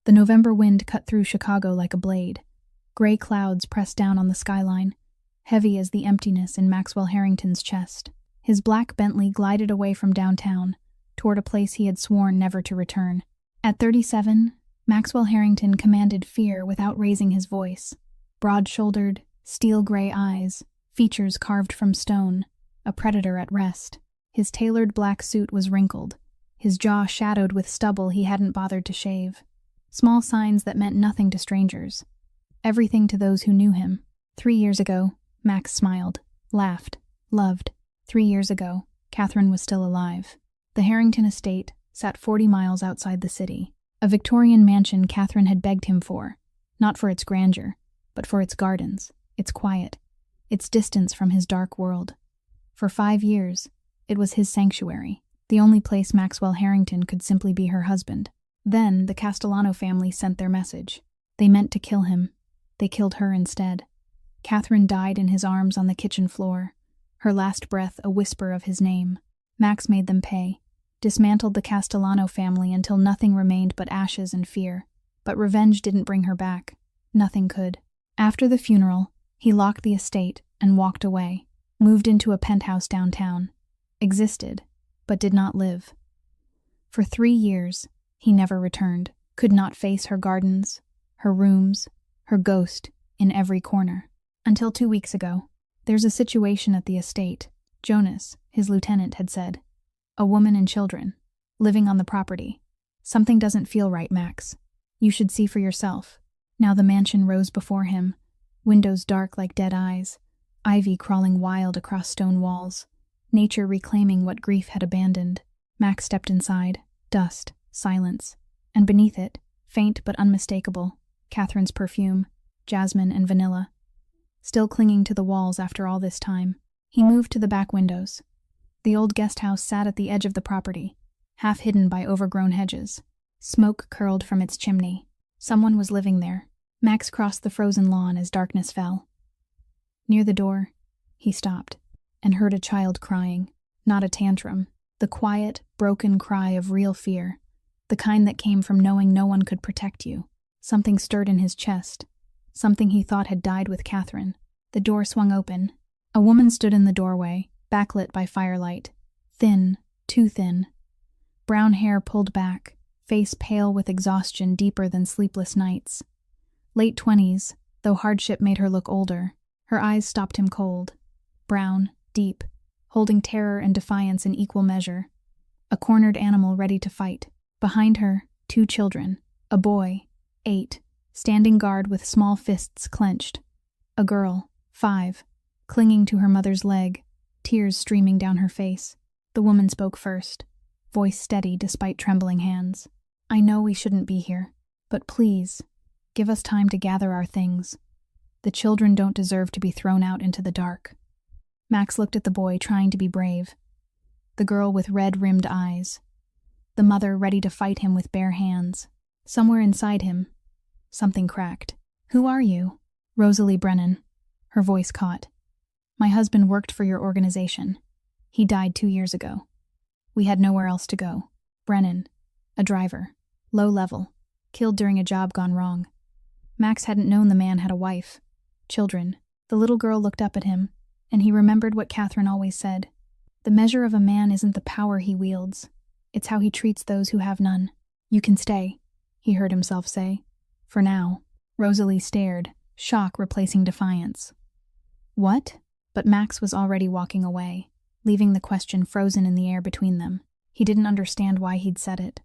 The November wind cut through Chicago like a blade. Gray clouds pressed down on the skyline, heavy as the emptiness in Maxwell Harrington's chest. His black Bentley glided away from downtown, toward a place he had sworn never to return. At 37, Maxwell Harrington commanded fear without raising his voice. Broad-shouldered, steel-gray eyes, features carved from stone, a predator at rest. His tailored black suit was wrinkled, his jaw shadowed with stubble he hadn't bothered to shave. Small signs that meant nothing to strangers. Everything to those who knew him. 3 years ago, Max smiled, laughed, loved. 3 years ago, Catherine was still alive. The Harrington estate sat 40 miles outside the city. A Victorian mansion Catherine had begged him for, not for its grandeur, but for its gardens, its quiet, its distance from his dark world. For 5 years, it was his sanctuary, the only place Maxwell Harrington could simply be her husband. Then the Castellano family sent their message. They meant to kill him. They killed her instead. Catherine died in his arms on the kitchen floor, her last breath a whisper of his name. Max made them pay, dismantled the Castellano family until nothing remained but ashes and fear. But revenge didn't bring her back. Nothing could. After the funeral, he locked the estate and walked away, moved into a penthouse downtown. Existed, but did not live. For 3 years, he never returned, could not face her gardens, her rooms, her ghost in every corner. Until 2 weeks ago. There's a situation at the estate, Jonas, his lieutenant, had said. A woman and children, living on the property. Something doesn't feel right, Max. You should see for yourself. Now the mansion rose before him, windows dark like dead eyes, ivy crawling wild across stone walls, nature reclaiming what grief had abandoned. Max stepped inside, dust, silence, and beneath it, faint but unmistakable, Catherine's perfume, jasmine and vanilla. Still clinging to the walls after all this time, he moved to the back windows. The old guest house sat at the edge of the property, half hidden by overgrown hedges. Smoke curled from its chimney. Someone was living there. Max crossed the frozen lawn as darkness fell. Near the door, he stopped, and heard a child crying, not a tantrum, the quiet, broken cry of real fear, the kind that came from knowing no one could protect you. Something stirred in his chest, something he thought had died with Catherine. The door swung open. A woman stood in the doorway, backlit by firelight, thin, too thin. Brown hair pulled back, face pale with exhaustion deeper than sleepless nights. Late 20s, though hardship made her look older, her eyes stopped him cold. Brown, deep, holding terror and defiance in equal measure. A cornered animal ready to fight. Behind her, 2 children, a boy, 8, standing guard with small fists clenched. A girl, 5, clinging to her mother's leg, tears streaming down her face. The woman spoke first, voice steady despite trembling hands. I know we shouldn't be here, but please, give us time to gather our things. The children don't deserve to be thrown out into the dark. Max looked at the boy trying to be brave. The girl with red-rimmed eyes. The mother ready to fight him with bare hands. Somewhere inside him, something cracked. Who are you? Rosalie Brennan. Her voice caught. My husband worked for your organization. He died 2 years ago. We had nowhere else to go. Brennan, a driver, low level, killed during a job gone wrong. Max hadn't known the man had a wife, children. The little girl looked up at him, and he remembered what Catherine always said. The measure of a man isn't the power he wields. It's how he treats those who have none. You can stay, he heard himself say. For now. Rosalie stared, shock replacing defiance. What? But Max was already walking away, leaving the question frozen in the air between them. He didn't understand why he'd said it,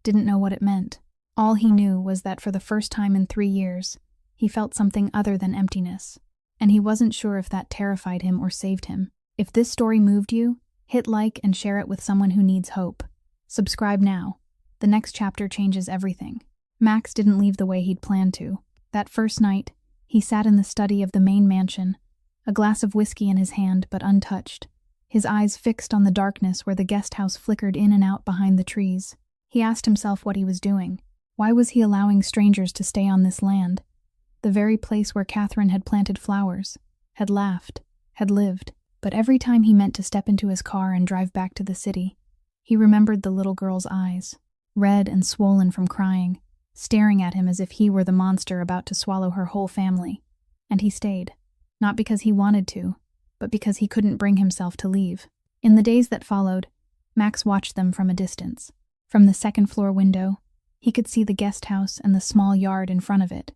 didn't know what it meant. All he knew was that for the first time in 3 years, he felt something other than emptiness, and he wasn't sure if that terrified him or saved him. If this story moved you, hit like and share it with someone who needs hope. Subscribe now. The next chapter changes everything. Max didn't leave the way he'd planned to. That first night, he sat in the study of the main mansion, a glass of whiskey in his hand but untouched, his eyes fixed on the darkness where the guest house flickered in and out behind the trees. He asked himself what he was doing. Why was he allowing strangers to stay on this land? The very place where Catherine had planted flowers, had laughed, had lived. But every time he meant to step into his car and drive back to the city, he remembered the little girl's eyes, red and swollen from crying, staring at him as if he were the monster about to swallow her whole family. And he stayed. Not because he wanted to, but because he couldn't bring himself to leave. In the days that followed, Max watched them from a distance. From the second-floor window, he could see the guest house and the small yard in front of it.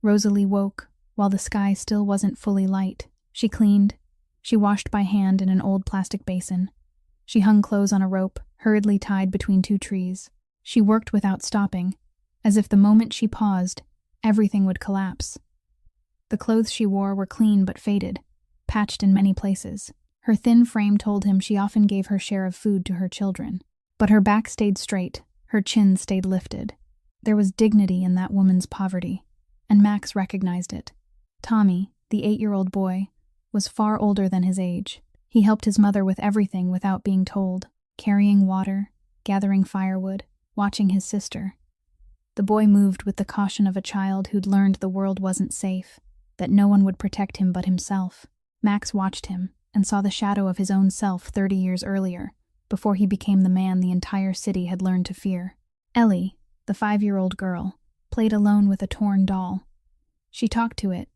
Rosalie woke, while the sky still wasn't fully light. She cleaned. She washed by hand in an old plastic basin. She hung clothes on a rope, hurriedly tied between two trees. She worked without stopping, as if the moment she paused, everything would collapse. The clothes she wore were clean but faded, patched in many places. Her thin frame told him she often gave her share of food to her children. But her back stayed straight, her chin stayed lifted. There was dignity in that woman's poverty, and Max recognized it. Tommy, the 8-year-old boy, was far older than his age. He helped his mother with everything without being told, carrying water, gathering firewood, watching his sister. The boy moved with the caution of a child who'd learned the world wasn't safe, that no one would protect him but himself. Max watched him and saw the shadow of his own self 30 years earlier, before he became the man the entire city had learned to fear. Ellie, the 5-year-old girl, played alone with a torn doll. She talked to it,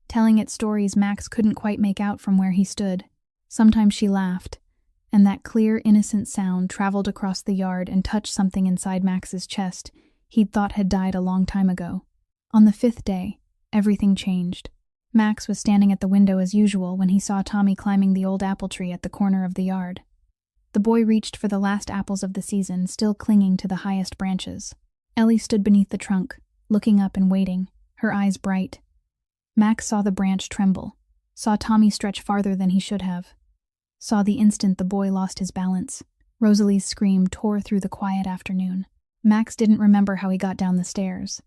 telling it stories Max couldn't quite make out from where he stood. Sometimes she laughed, and that clear, innocent sound traveled across the yard and touched something inside Max's chest he'd thought had died a long time ago. On the 5th day, everything changed. Max was standing at the window as usual when he saw Tommy climbing the old apple tree at the corner of the yard. The boy reached for the last apples of the season, still clinging to the highest branches. Ellie stood beneath the trunk, looking up and waiting, her eyes bright. Max saw the branch tremble, saw Tommy stretch farther than he should have, saw the instant the boy lost his balance. Rosalie's scream tore through the quiet afternoon. Max didn't remember how he got down the stairs.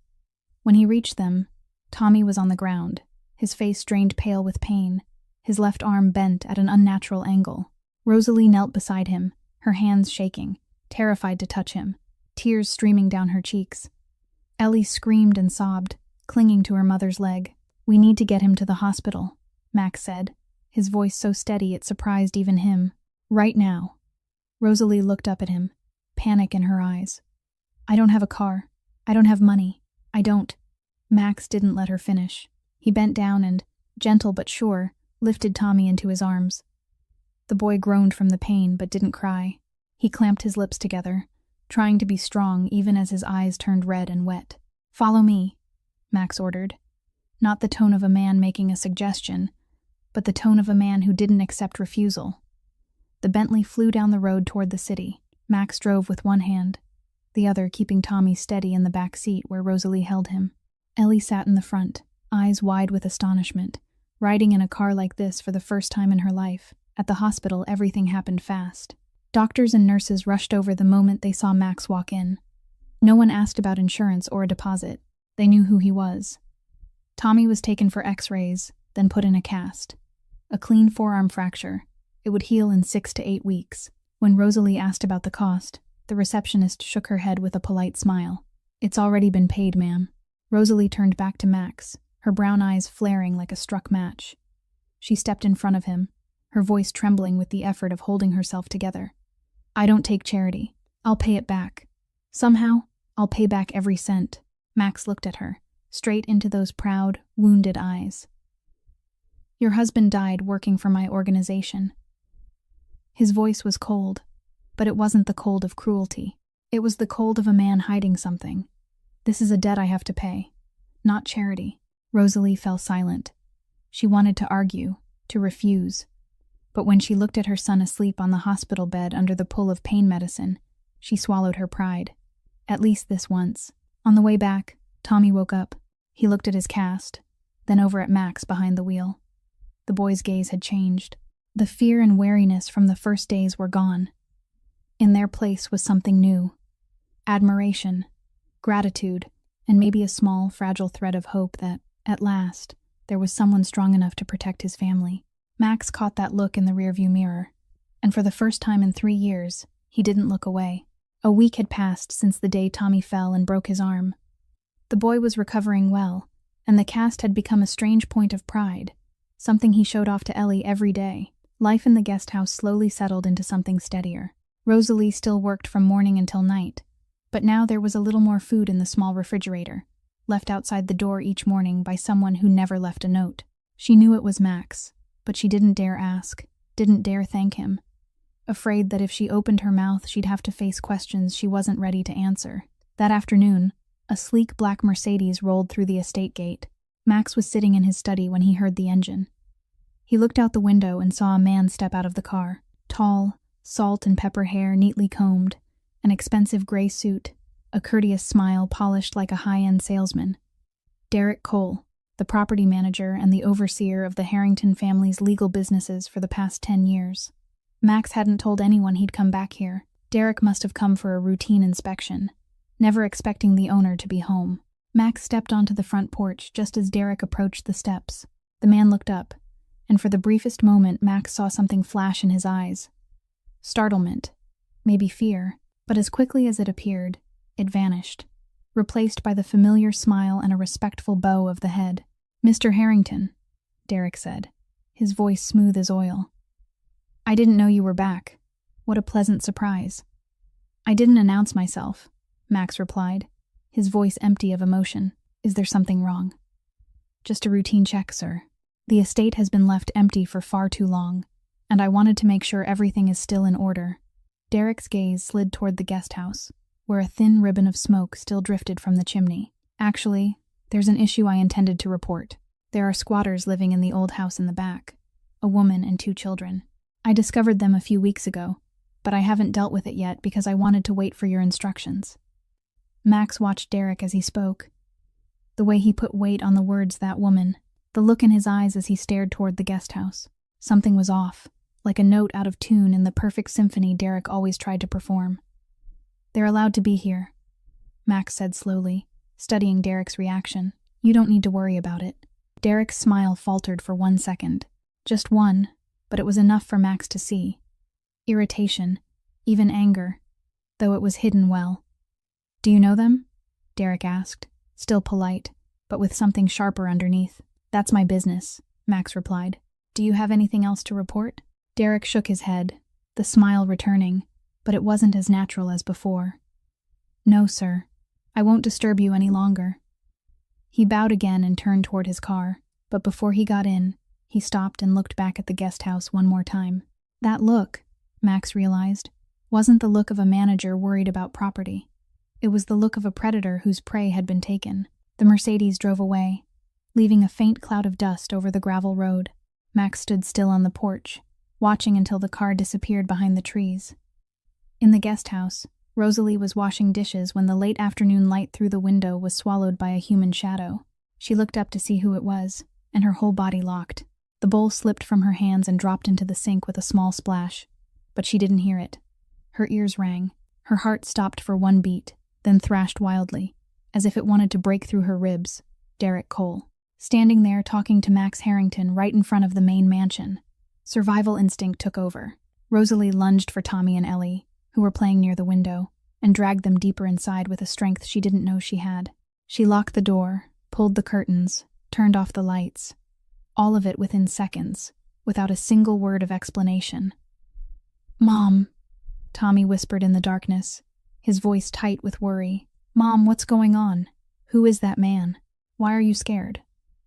When he reached them, Tommy was on the ground, his face drained pale with pain, his left arm bent at an unnatural angle. Rosalie knelt beside him, her hands shaking, terrified to touch him, tears streaming down her cheeks. Ellie screamed and sobbed, clinging to her mother's leg. "We need to get him to the hospital," Max said, his voice so steady it surprised even him. "Right now." Rosalie looked up at him, panic in her eyes. "I don't have a car. I don't have money. I don't." Max didn't let her finish. He bent down and, gentle but sure, lifted Tommy into his arms. The boy groaned from the pain but didn't cry. He clamped his lips together, trying to be strong even as his eyes turned red and wet. "Follow me," Max ordered. Not the tone of a man making a suggestion, but the tone of a man who didn't accept refusal. The Bentley flew down the road toward the city. Max drove with one hand, the other keeping Tommy steady in the back seat where Rosalie held him. Ellie sat in the front, eyes wide with astonishment, riding in a car like this for the first time in her life. At the hospital, everything happened fast. Doctors and nurses rushed over the moment they saw Max walk in. No one asked about insurance or a deposit. They knew who he was. Tommy was taken for x-rays, then put in a cast. A clean forearm fracture. It would heal in 6 to 8 weeks. When Rosalie asked about the cost, the receptionist shook her head with a polite smile. "It's already been paid, ma'am." Rosalie turned back to Max, her brown eyes flaring like a struck match. She stepped in front of him, her voice trembling with the effort of holding herself together. "I don't take charity. I'll pay it back. Somehow, I'll pay back every cent." Max looked at her, straight into those proud, wounded eyes. "Your husband died working for my organization." His voice was cold, but it wasn't the cold of cruelty. It was the cold of a man hiding something. "This is a debt I have to pay, not charity." Rosalie fell silent. She wanted to argue, to refuse. But when she looked at her son asleep on the hospital bed under the pull of pain medicine, she swallowed her pride. At least this once. On the way back, Tommy woke up. He looked at his cast, then over at Max behind the wheel. The boy's gaze had changed. The fear and wariness from the first days were gone. In their place was something new. Admiration, gratitude, and maybe a small, fragile thread of hope that, at last, there was someone strong enough to protect his family. Max caught that look in the rearview mirror, and for the first time in 3 years, he didn't look away. A week had passed since the day Tommy fell and broke his arm. The boy was recovering well, and the cast had become a strange point of pride, something he showed off to Ellie every day. Life in the guest house slowly settled into something steadier. Rosalie still worked from morning until night, But now there was a little more food in the small refrigerator, left outside the door each morning by someone who never left a note. She knew it was Max, but she didn't dare ask, didn't dare thank him, afraid that if she opened her mouth she'd have to face questions she wasn't ready to answer. That afternoon, a sleek black Mercedes rolled through the estate gate. Max was sitting in his study when he heard the engine. He looked out the window and saw a man step out of the car. Tall, salt and pepper hair neatly combed, an expensive gray suit, a courteous smile polished like a high-end salesman. Derek Cole, the property manager and the overseer of the Harrington family's legal businesses for the past 10 years. Max hadn't told anyone he'd come back here. Derek must have come for a routine inspection, never expecting the owner to be home. Max stepped onto the front porch just as Derek approached the steps. The man looked up, and for the briefest moment Max saw something flash in his eyes. Startlement, maybe fear, but as quickly as it appeared, it vanished, replaced by the familiar smile and a respectful bow of the head. "Mr. Harrington," Derek said, his voice smooth as oil. "I didn't know you were back. What a pleasant surprise." "I didn't announce myself," Max replied, his voice empty of emotion. "Is there something wrong?" "Just a routine check, sir. The estate has been left empty for far too long, and I wanted to make sure everything is still in order." Derek's gaze slid toward the guest house, where a thin ribbon of smoke still drifted from the chimney. "Actually, there's an issue I intended to report. There are squatters living in the old house in the back, a woman and 2 children. I discovered them a few weeks ago, but I haven't dealt with it yet because I wanted to wait for your instructions." Max watched Derek as he spoke. The way he put weight on the words "that woman," the look in his eyes as he stared toward the guest house. Something was off, like a note out of tune in the perfect symphony Derek always tried to perform. "They're allowed to be here," Max said slowly, studying Derek's reaction. "You don't need to worry about it." Derek's smile faltered for 1 second. Just one, but it was enough for Max to see. Irritation, even anger, though it was hidden well. "Do you know them?" Derek asked, still polite, but with something sharper underneath. "That's my business," Max replied. "Do you have anything else to report?" Derek shook his head, the smile returning, but it wasn't as natural as before. "No, sir. I won't disturb you any longer." He bowed again and turned toward his car, but before he got in, he stopped and looked back at the guest house one more time. That look, Max realized, wasn't the look of a manager worried about property. It was the look of a predator whose prey had been taken. The Mercedes drove away, leaving a faint cloud of dust over the gravel road. Max stood still on the porch, watching until the car disappeared behind the trees. In the guest house, Rosalie was washing dishes when the late afternoon light through the window was swallowed by a human shadow. She looked up to see who it was, and her whole body locked. The bowl slipped from her hands and dropped into the sink with a small splash, but she didn't hear it. Her ears rang. Her heart stopped for 1 beat, then thrashed wildly, as if it wanted to break through her ribs. Derek Cole, standing there talking to Max Harrington right in front of the main mansion. Survival instinct took over. Rosalie lunged for Tommy and Ellie, who were playing near the window, and dragged them deeper inside with a strength she didn't know she had. She locked the door, pulled the curtains, turned off the lights. All of it within seconds, without a single word of explanation. "Mom," Tommy whispered in the darkness, his voice tight with worry. "Mom, what's going on? Who is that man? Why are you scared?"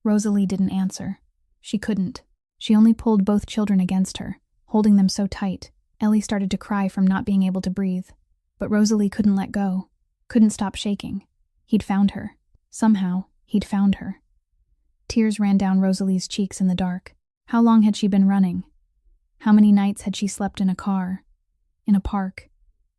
Rosalie didn't answer. She couldn't. She only pulled both children against her, holding them so tight. Ellie started to cry from not being able to breathe, but Rosalie couldn't let go, couldn't stop shaking. He'd found her. Somehow, he'd found her. Tears ran down Rosalie's cheeks in the dark. How long had she been running? How many nights had she slept in a car, in a park,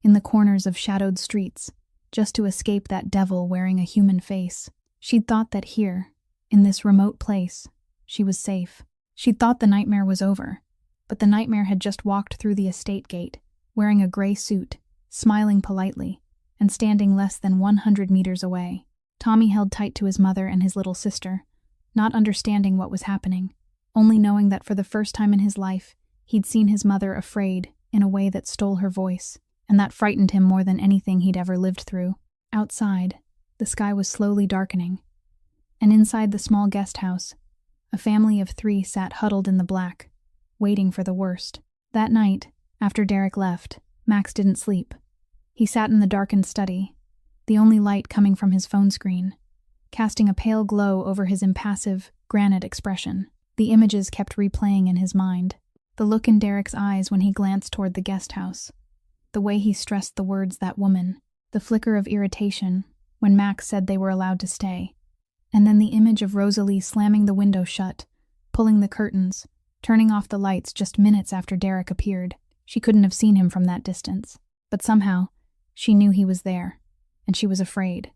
in the corners of shadowed streets, just to escape that devil wearing a human face? She'd thought that here, in this remote place, she was safe. She'd thought the nightmare was over, but the nightmare had just walked through the estate gate, wearing a gray suit, smiling politely, and standing less than 100 meters away. Tommy held tight to his mother and his little sister, not understanding what was happening, only knowing that for the first time in his life, he'd seen his mother afraid in a way that stole her voice, and that frightened him more than anything he'd ever lived through. Outside, the sky was slowly darkening, and inside the small guest house, a family of 3 sat huddled in the black, waiting for the worst. That night, after Derek left, Max didn't sleep. He sat in the darkened study, the only light coming from his phone screen, casting a pale glow over his impassive, granite expression. The images kept replaying in his mind. The look in Derek's eyes when he glanced toward the guest house. The way he stressed the words "that woman." The flicker of irritation when Max said they were allowed to stay. And then the image of Rosalie slamming the window shut, pulling the curtains, turning off the lights just minutes after Derek appeared. She couldn't have seen him from that distance. But somehow, she knew he was there, and she was afraid.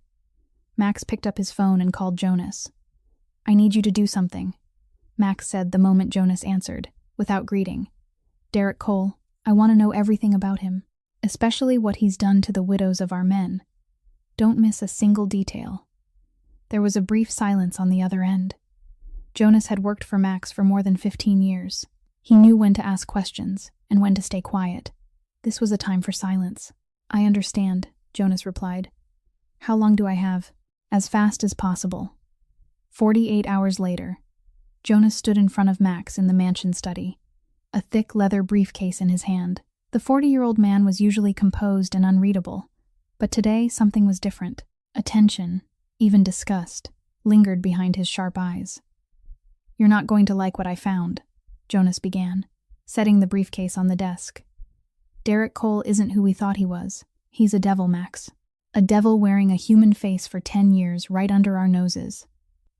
Max picked up his phone and called Jonas. "I need you to do something," Max said the moment Jonas answered, without greeting. "Derek Cole, I want to know everything about him, especially what he's done to the widows of our men. Don't miss a single detail." There was a brief silence on the other end. Jonas had worked for Max for more than 15 years. He knew when to ask questions and when to stay quiet. This was a time for silence. "I understand," Jonas replied. "How long do I have?" "As fast as possible." 48 hours later, Jonas stood in front of Max in the mansion study, a thick leather briefcase in his hand. The 40-year-old man was usually composed and unreadable, but today something was different. A tension, even disgust, lingered behind his sharp eyes. "You're not going to like what I found," Jonas began, setting the briefcase on the desk. "Derek Cole isn't who we thought he was. He's a devil, Max. A devil wearing a human face for 10 years right under our noses."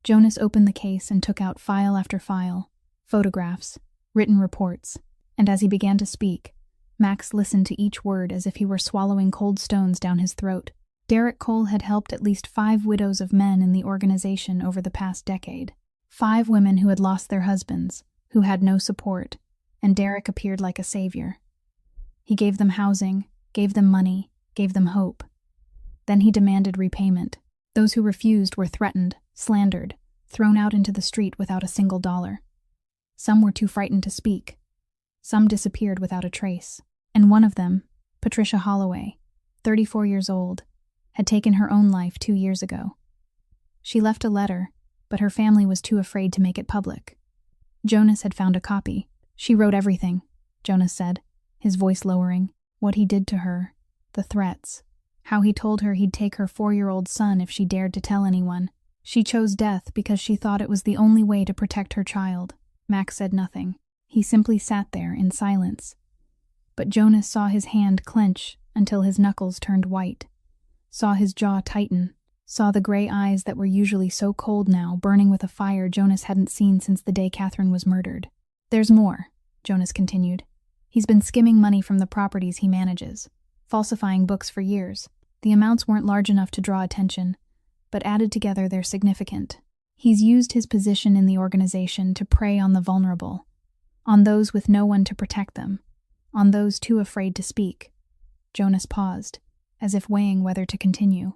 Jonas opened the case and took out file after file, photographs, written reports, and as he began to speak, Max listened to each word as if he were swallowing cold stones down his throat. Derek Cole had helped at least 5 widows of men in the organization over the past decade. 5 women who had lost their husbands, who had no support, and Derek appeared like a savior. He gave them housing, gave them money, gave them hope. Then he demanded repayment. Those who refused were threatened, slandered, thrown out into the street without a single dollar. Some were too frightened to speak. Some disappeared without a trace. And one of them, Patricia Holloway, 34 years old, had taken her own life 2 years ago. She left a letter, but her family was too afraid to make it public. Jonas had found a copy. "She wrote everything," Jonas said, his voice lowering. What he did to her, the threats, how he told her he'd take her 4-year-old son if she dared to tell anyone. She chose death because she thought it was the only way to protect her child. Max said nothing. He simply sat there in silence. But Jonas saw his hand clench until his knuckles turned white, saw his jaw tighten, saw the gray eyes that were usually so cold now burning with a fire Jonas hadn't seen since the day Catherine was murdered. "There's more," Jonas continued. "He's been skimming money from the properties he manages, falsifying books for years. The amounts weren't large enough to draw attention, but added together they're significant. He's used his position in the organization to prey on the vulnerable, on those with no one to protect them, on those too afraid to speak." Jonas paused, as if weighing whether to continue.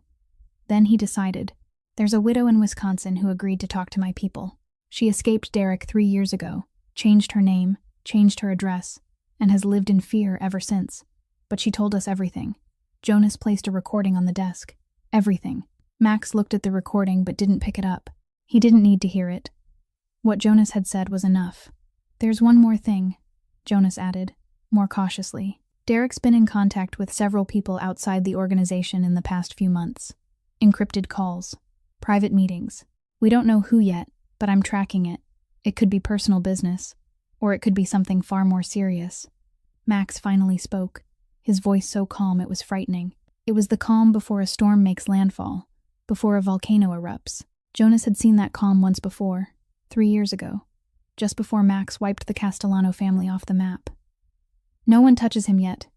Then he decided, "There's a widow in Wisconsin who agreed to talk to my people. She escaped Derek 3 years ago, changed her name, changed her address, and has lived in fear ever since. But she told us everything." Jonas placed a recording on the desk. "Everything." Max looked at the recording but didn't pick it up. He didn't need to hear it. What Jonas had said was enough. "There's one more thing," Jonas added, more cautiously. "Derek's been in contact with several people outside the organization in the past few months. Encrypted calls, private meetings. We don't know who yet, but I'm tracking it. It could be personal business, or it could be something far more serious." Max finally spoke, his voice so calm it was frightening. It was the calm before a storm makes landfall, before a volcano erupts. Jonas had seen that calm once before, 3 years ago, just before Max wiped the Castellano family off the map. "No one touches him yet,"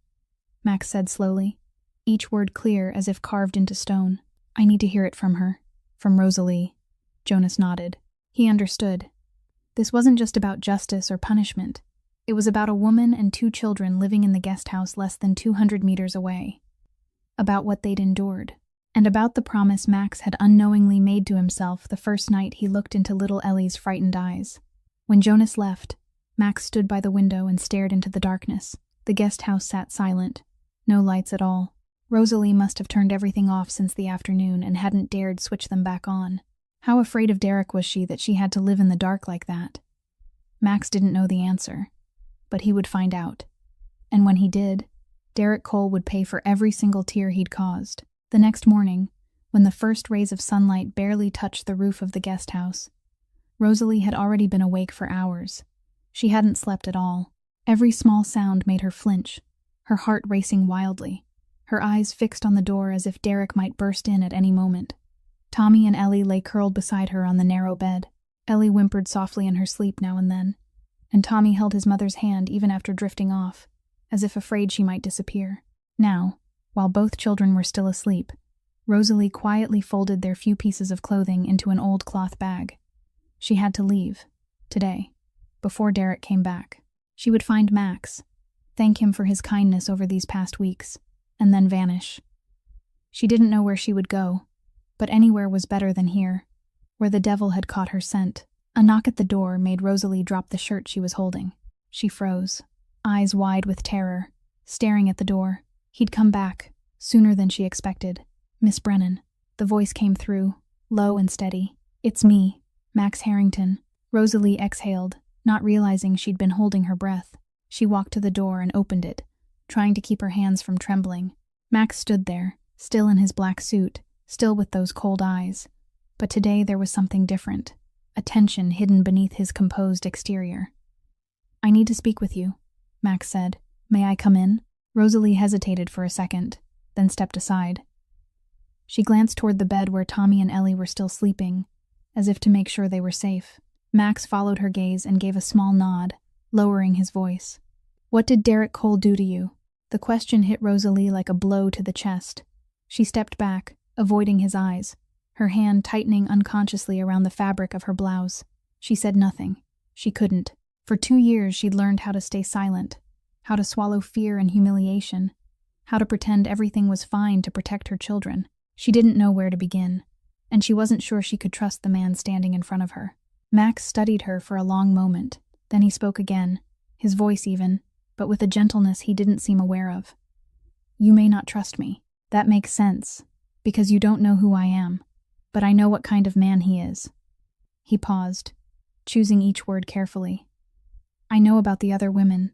Max said slowly, each word clear as if carved into stone. "I need to hear it from her, from Rosalie." Jonas nodded. He understood. This wasn't just about justice or punishment. It was about a woman and 2 children living in the guest house less than 200 meters away. About what they'd endured. And about the promise Max had unknowingly made to himself the first night he looked into little Ellie's frightened eyes. When Jonas left, Max stood by the window and stared into the darkness. The guest house sat silent. No lights at all. Rosalie must have turned everything off since the afternoon and hadn't dared switch them back on. How afraid of Derek was she that she had to live in the dark like that? Max didn't know the answer, but he would find out. And when he did, Derek Cole would pay for every single tear he'd caused. The next morning, when the first rays of sunlight barely touched the roof of the guest house, Rosalie had already been awake for hours. She hadn't slept at all. Every small sound made her flinch, her heart racing wildly, her eyes fixed on the door as if Derek might burst in at any moment. Tommy and Ellie lay curled beside her on the narrow bed. Ellie whimpered softly in her sleep now and then, and Tommy held his mother's hand even after drifting off, as if afraid she might disappear. Now, while both children were still asleep, Rosalie quietly folded their few pieces of clothing into an old cloth bag. She had to leave, today, before Derek came back. She would find Max, thank him for his kindness over these past weeks, and then vanish. She didn't know where she would go, but anywhere was better than here, where the devil had caught her scent. A knock at the door made Rosalie drop the shirt she was holding. She froze, eyes wide with terror, staring at the door. He'd come back, sooner than she expected. "Miss Brennan." The voice came through, low and steady. "It's me, Max Harrington." Rosalie exhaled, not realizing she'd been holding her breath. She walked to the door and opened it, trying to keep her hands from trembling. Max stood there, still in his black suit, still with those cold eyes. But today there was something different, a tension hidden beneath his composed exterior. "I need to speak with you," Max said. "May I come in?" Rosalie hesitated for a second, then stepped aside. She glanced toward the bed where Tommy and Ellie were still sleeping, as if to make sure they were safe. Max followed her gaze and gave a small nod, lowering his voice. "What did Derek Cole do to you?" The question hit Rosalie like a blow to the chest. She stepped back, avoiding his eyes, her hand tightening unconsciously around the fabric of her blouse. She said nothing. She couldn't. For 2 years she'd learned how to stay silent, how to swallow fear and humiliation, how to pretend everything was fine to protect her children. She didn't know where to begin, and she wasn't sure she could trust the man standing in front of her. Max studied her for a long moment, then he spoke again, his voice even, but with a gentleness he didn't seem aware of. "You may not trust me. That makes sense, because you don't know who I am, but I know what kind of man he is." He paused, choosing each word carefully. "I know about the other women.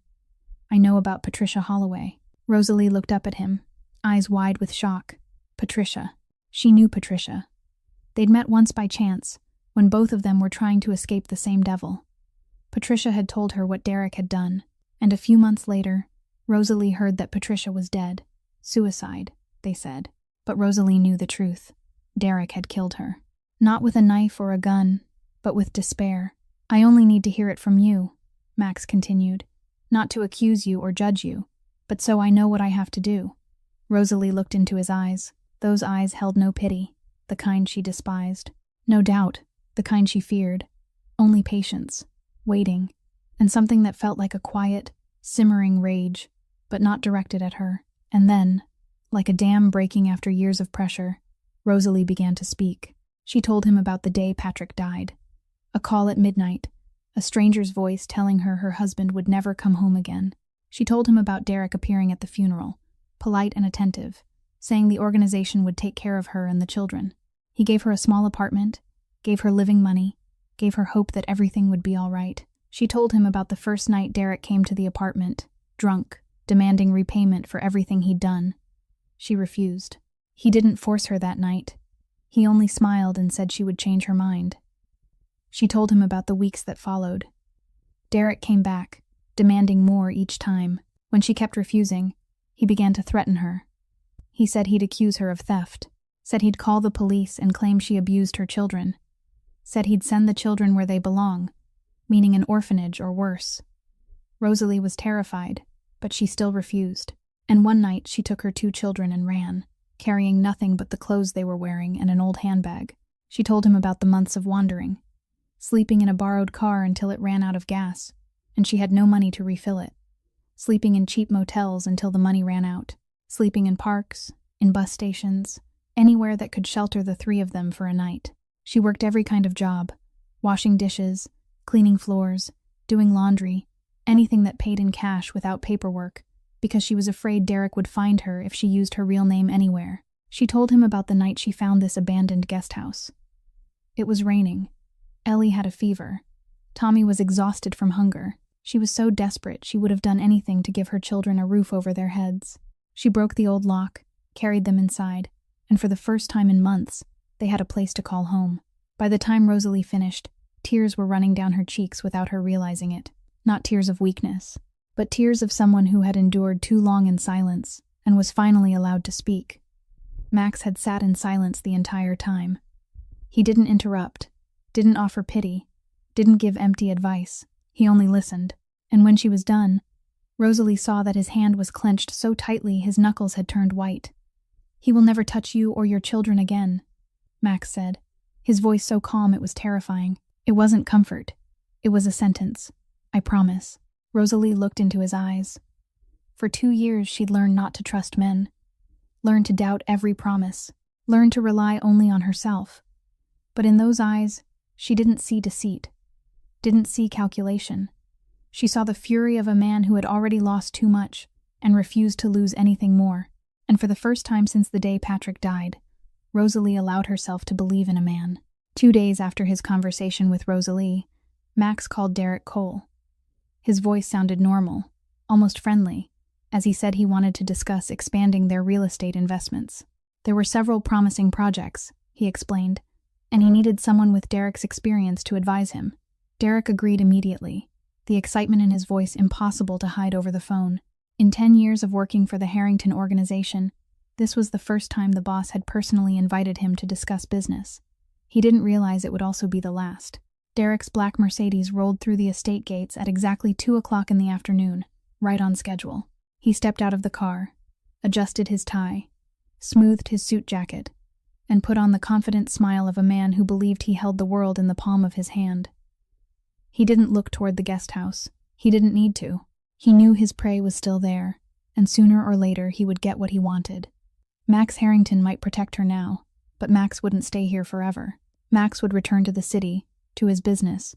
I know about Patricia Holloway." Rosalie looked up at him, eyes wide with shock. Patricia. She knew Patricia. They'd met once by chance, when both of them were trying to escape the same devil. Patricia had told her what Derek had done, and a few months later, Rosalie heard that Patricia was dead. Suicide, they said. But Rosalie knew the truth. Derek had killed her. Not with a knife or a gun, but with despair. "I only need to hear it from you," Max continued. "Not to accuse you or judge you, but so I know what I have to do." Rosalie looked into his eyes. Those eyes held no pity, the kind she despised. No doubt, the kind she feared. Only patience, waiting, and something that felt like a quiet, simmering rage, but not directed at her. And then, like a dam breaking after years of pressure, Rosalie began to speak. She told him about the day Patrick died. A call at midnight, a stranger's voice telling her her husband would never come home again. She told him about Derek appearing at the funeral, polite and attentive, saying the organization would take care of her and the children. He gave her a small apartment, gave her living money, gave her hope that everything would be all right. She told him about the first night Derek came to the apartment, drunk, demanding repayment for everything he'd done. She refused. He didn't force her that night. He only smiled and said she would change her mind. She told him about the weeks that followed. Derek came back, demanding more each time. When she kept refusing, he began to threaten her. He said he'd accuse her of theft, said he'd call the police and claim she abused her children, said he'd send the children where they belong, meaning an orphanage or worse. Rosalie was terrified, but she still refused. And one night she took her 2 children and ran, carrying nothing but the clothes they were wearing and an old handbag. She told him about the months of wandering, sleeping in a borrowed car until it ran out of gas, and she had no money to refill it, sleeping in cheap motels until the money ran out, sleeping in parks, in bus stations, anywhere that could shelter the 3 of them for a night. She worked every kind of job, washing dishes, cleaning floors, doing laundry, anything that paid in cash without paperwork, because she was afraid Derek would find her if she used her real name anywhere. She told him about the night she found this abandoned guest house. It was raining. Ellie had a fever. Tommy was exhausted from hunger. She was so desperate she would have done anything to give her children a roof over their heads. She broke the old lock, carried them inside, and for the first time in months, they had a place to call home. By the time Rosalie finished, tears were running down her cheeks without her realizing it. Not tears of weakness, but tears of someone who had endured too long in silence and was finally allowed to speak. Max had sat in silence the entire time. He didn't interrupt, didn't offer pity, didn't give empty advice. He only listened. And when she was done, Rosalie saw that his hand was clenched so tightly his knuckles had turned white. "He will never touch you or your children again," Max said, his voice so calm it was terrifying. It wasn't comfort. It was a sentence. "I promise." Rosalie looked into his eyes. For 2 years she'd learned not to trust men, learned to doubt every promise, learned to rely only on herself. But in those eyes, she didn't see deceit, didn't see calculation. She saw the fury of a man who had already lost too much and refused to lose anything more. And for the first time since the day Patrick died, Rosalie allowed herself to believe in a man. 2 days after his conversation with Rosalie, Max called Derek Cole. His voice sounded normal, almost friendly, as he said he wanted to discuss expanding their real estate investments. There were several promising projects, he explained, and he needed someone with Derek's experience to advise him. Derek agreed immediately, the excitement in his voice impossible to hide over the phone. In 10 years of working for the Harrington organization, this was the first time the boss had personally invited him to discuss business. He didn't realize it would also be the last. Derek's black Mercedes rolled through the estate gates at exactly 2 o'clock in the afternoon, right on schedule. He stepped out of the car, adjusted his tie, smoothed his suit jacket, and put on the confident smile of a man who believed he held the world in the palm of his hand. He didn't look toward the guest house. He didn't need to. He knew his prey was still there, and sooner or later he would get what he wanted. Max Harrington might protect her now, but Max wouldn't stay here forever. Max would return to the city, to his business,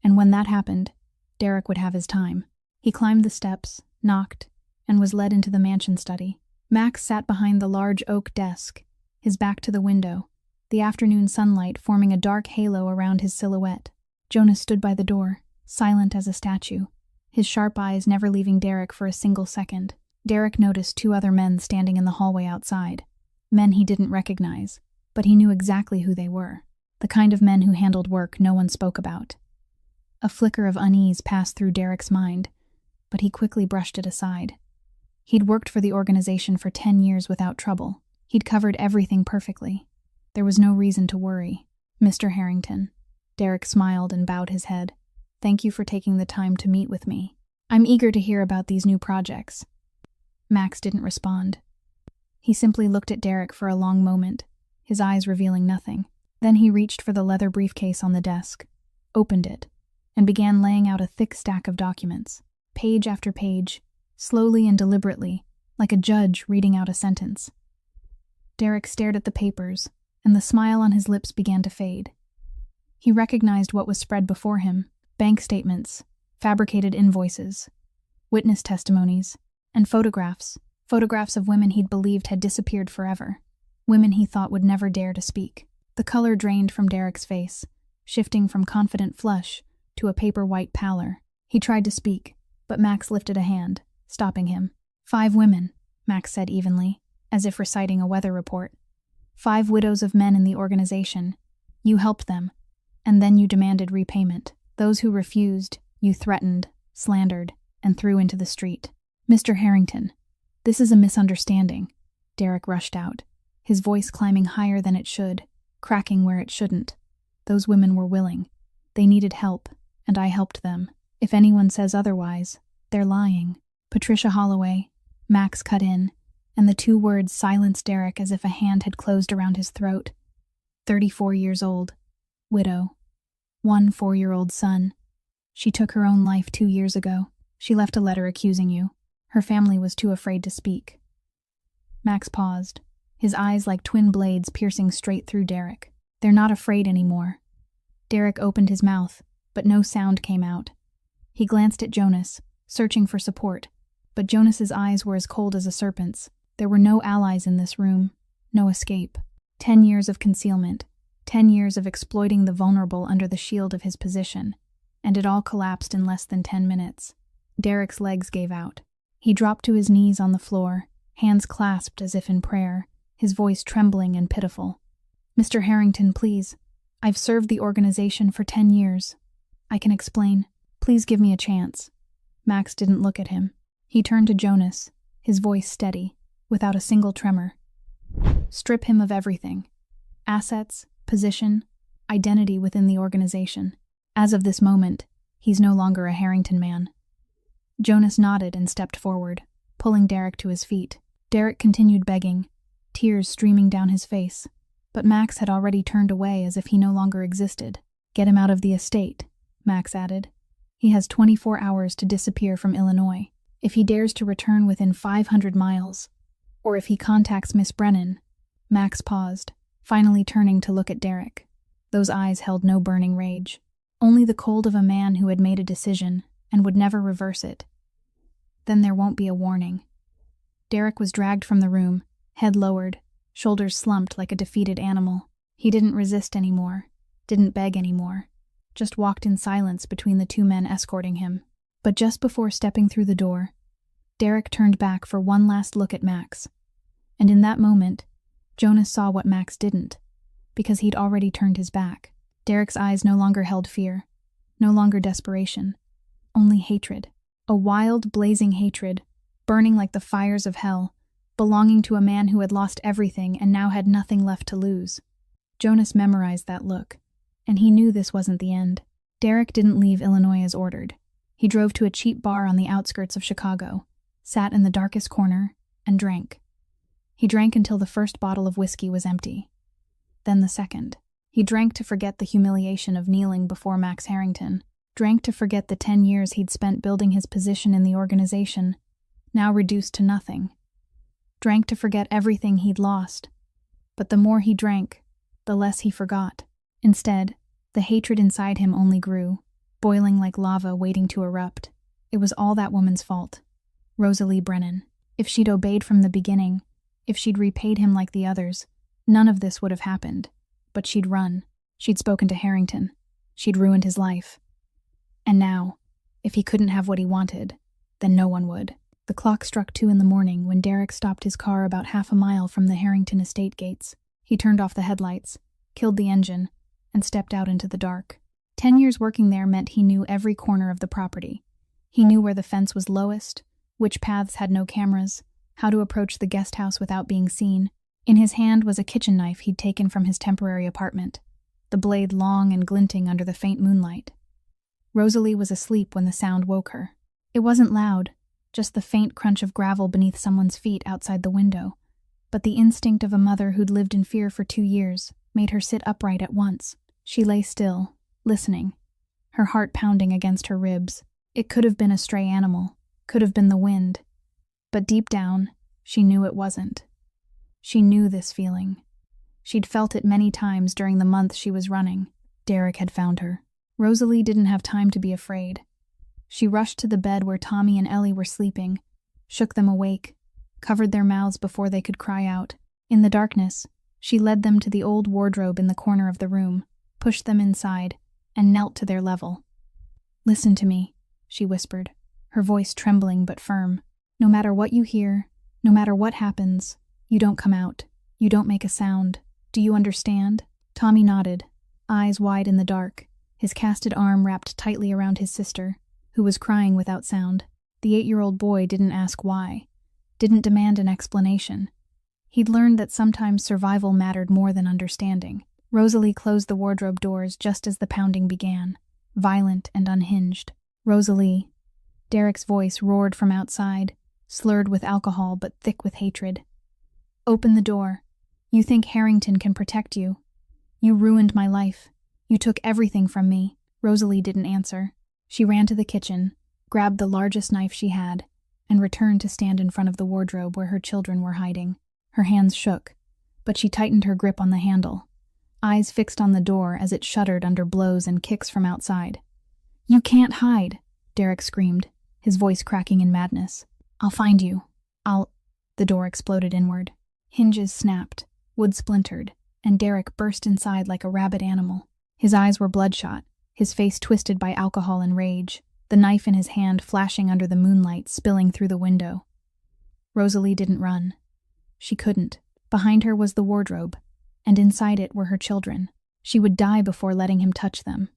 and when that happened, Derek would have his time. He climbed the steps, knocked, and was led into the mansion study. Max sat behind the large oak desk, his back to the window, the afternoon sunlight forming a dark halo around his silhouette. Jonas stood by the door, silent as a statue, his sharp eyes never leaving Derek for a single second. Derek noticed 2 other men standing in the hallway outside, men he didn't recognize, but he knew exactly who they were, the kind of men who handled work no one spoke about. A flicker of unease passed through Derek's mind, but he quickly brushed it aside. He'd worked for the organization for 10 years without trouble. He'd covered everything perfectly. There was no reason to worry. "Mr. Harrington." Derek smiled and bowed his head. "Thank you for taking the time to meet with me. I'm eager to hear about these new projects." Max didn't respond. He simply looked at Derek for a long moment, his eyes revealing nothing. Then he reached for the leather briefcase on the desk, opened it, and began laying out a thick stack of documents, page after page, slowly and deliberately, like a judge reading out a sentence. Derek stared at the papers, and the smile on his lips began to fade. He recognized what was spread before him: bank statements, fabricated invoices, witness testimonies, and photographs of women he'd believed had disappeared forever, women he thought would never dare to speak. The color drained from Derek's face, shifting from confident flush to a paper-white pallor. He tried to speak, but Max lifted a hand, stopping him. 5 women, Max said evenly, as if reciting a weather report. 5 widows of men in the organization. You helped them, and then you demanded repayment. Those who refused, you threatened, slandered, and threw into the street. "Mr. Harrington, this is a misunderstanding," Derek rushed out, his voice climbing higher than it should, cracking where it shouldn't. "Those women were willing. They needed help, and I helped them. If anyone says otherwise, they're lying." "Patricia Holloway," Max cut in, and the 2 words silenced Derek as if a hand had closed around his throat. 34 years old, widow, 1 4-year-old son. She took her own life 2 years ago. She left a letter accusing you. Her family was too afraid to speak. Max paused, his eyes like twin blades piercing straight through Derek. "They're not afraid anymore." Derek opened his mouth, but no sound came out. He glanced at Jonas, searching for support, but Jonas's eyes were as cold as a serpent's. There were no allies in this room, no escape. 10 years of concealment, 10 years of exploiting the vulnerable under the shield of his position, and it all collapsed in less than 10 minutes. Derek's legs gave out. He dropped to his knees on the floor, hands clasped as if in prayer, his voice trembling and pitiful. "Mr. Harrington, please. I've served the organization for 10 years. I can explain. Please give me a chance." Max didn't look at him. He turned to Jonas, his voice steady, without a single tremor. "Strip him of everything. Assets, position, identity within the organization. As of this moment, he's no longer a Harrington man." Jonas nodded and stepped forward, pulling Derek to his feet. Derek continued begging, tears streaming down his face, but Max had already turned away as if he no longer existed. "Get him out of the estate," Max added. "He has 24 hours to disappear from Illinois. If he dares to return within 500 miles, or if he contacts Miss Brennan." Max paused, finally turning to look at Derek. Those eyes held no burning rage, only the cold of a man who had made a decision and would never reverse it. "Then there won't be a warning." Derek was dragged from the room, head lowered, shoulders slumped like a defeated animal. He didn't resist anymore, didn't beg anymore, just walked in silence between the two men escorting him. But just before stepping through the door, Derek turned back for one last look at Max. And in that moment, Jonas saw what Max didn't, because he'd already turned his back. Derek's eyes no longer held fear, no longer desperation, only hatred. A wild, blazing hatred, burning like the fires of hell, belonging to a man who had lost everything and now had nothing left to lose. Jonas memorized that look, and he knew this wasn't the end. Derek didn't leave Illinois as ordered. He drove to a cheap bar on the outskirts of Chicago, sat in the darkest corner, and drank. He drank until the first bottle of whiskey was empty. Then the second. He drank to forget the humiliation of kneeling before Max Harrington, drank to forget the 10 years he'd spent building his position in the organization, now reduced to nothing. Drank to forget everything he'd lost. But the more he drank, the less he forgot. Instead, the hatred inside him only grew, boiling like lava waiting to erupt. It was all that woman's fault. Rosalie Brennan. If she'd obeyed from the beginning, if she'd repaid him like the others, none of this would have happened. But she'd run. She'd spoken to Harrington. She'd ruined his life. And now, if he couldn't have what he wanted, then no one would. The clock struck 2 in the morning when Derek stopped his car about half a mile from the Harrington estate gates. He turned off the headlights, killed the engine, and stepped out into the dark. 10 years working there meant he knew every corner of the property. He knew where the fence was lowest, which paths had no cameras, how to approach the guest house without being seen. In his hand was a kitchen knife he'd taken from his temporary apartment, the blade long and glinting under the faint moonlight. Rosalie was asleep when the sound woke her. It wasn't loud, just the faint crunch of gravel beneath someone's feet outside the window, but the instinct of a mother who'd lived in fear for 2 years made her sit upright at once. She lay still, listening, her heart pounding against her ribs. It could have been a stray animal, could have been the wind, but deep down, she knew it wasn't. She knew this feeling. She'd felt it many times during the month she was running. Derek had found her. Rosalie didn't have time to be afraid. She rushed to the bed where Tommy and Ellie were sleeping, shook them awake, covered their mouths before they could cry out. In the darkness, she led them to the old wardrobe in the corner of the room, pushed them inside, and knelt to their level. "Listen to me," she whispered, her voice trembling but firm. "No matter what you hear, no matter what happens, you don't come out. You don't make a sound. Do you understand?" Tommy nodded, eyes wide in the dark, his casted arm wrapped tightly around his sister, who was crying without sound. The 8-year-old boy didn't ask why, didn't demand an explanation. He'd learned that sometimes survival mattered more than understanding. Rosalie closed the wardrobe doors just as the pounding began, violent and unhinged. "Rosalie," Derek's voice roared from outside, slurred with alcohol but thick with hatred. "Open the door. You think Harrington can protect you. You ruined my life. You took everything from me." Rosalie didn't answer. She ran to the kitchen, grabbed the largest knife she had, and returned to stand in front of the wardrobe where her children were hiding. Her hands shook, but she tightened her grip on the handle, eyes fixed on the door as it shuddered under blows and kicks from outside. "You can't hide," Derek screamed, his voice cracking in madness. "I'll find you. The door exploded inward. Hinges snapped, wood splintered, and Derek burst inside like a rabid animal. His eyes were bloodshot, his face twisted by alcohol and rage, the knife in his hand flashing under the moonlight spilling through the window. Rosalie didn't run. She couldn't. Behind her was the wardrobe, and inside it were her children. She would die before letting him touch them.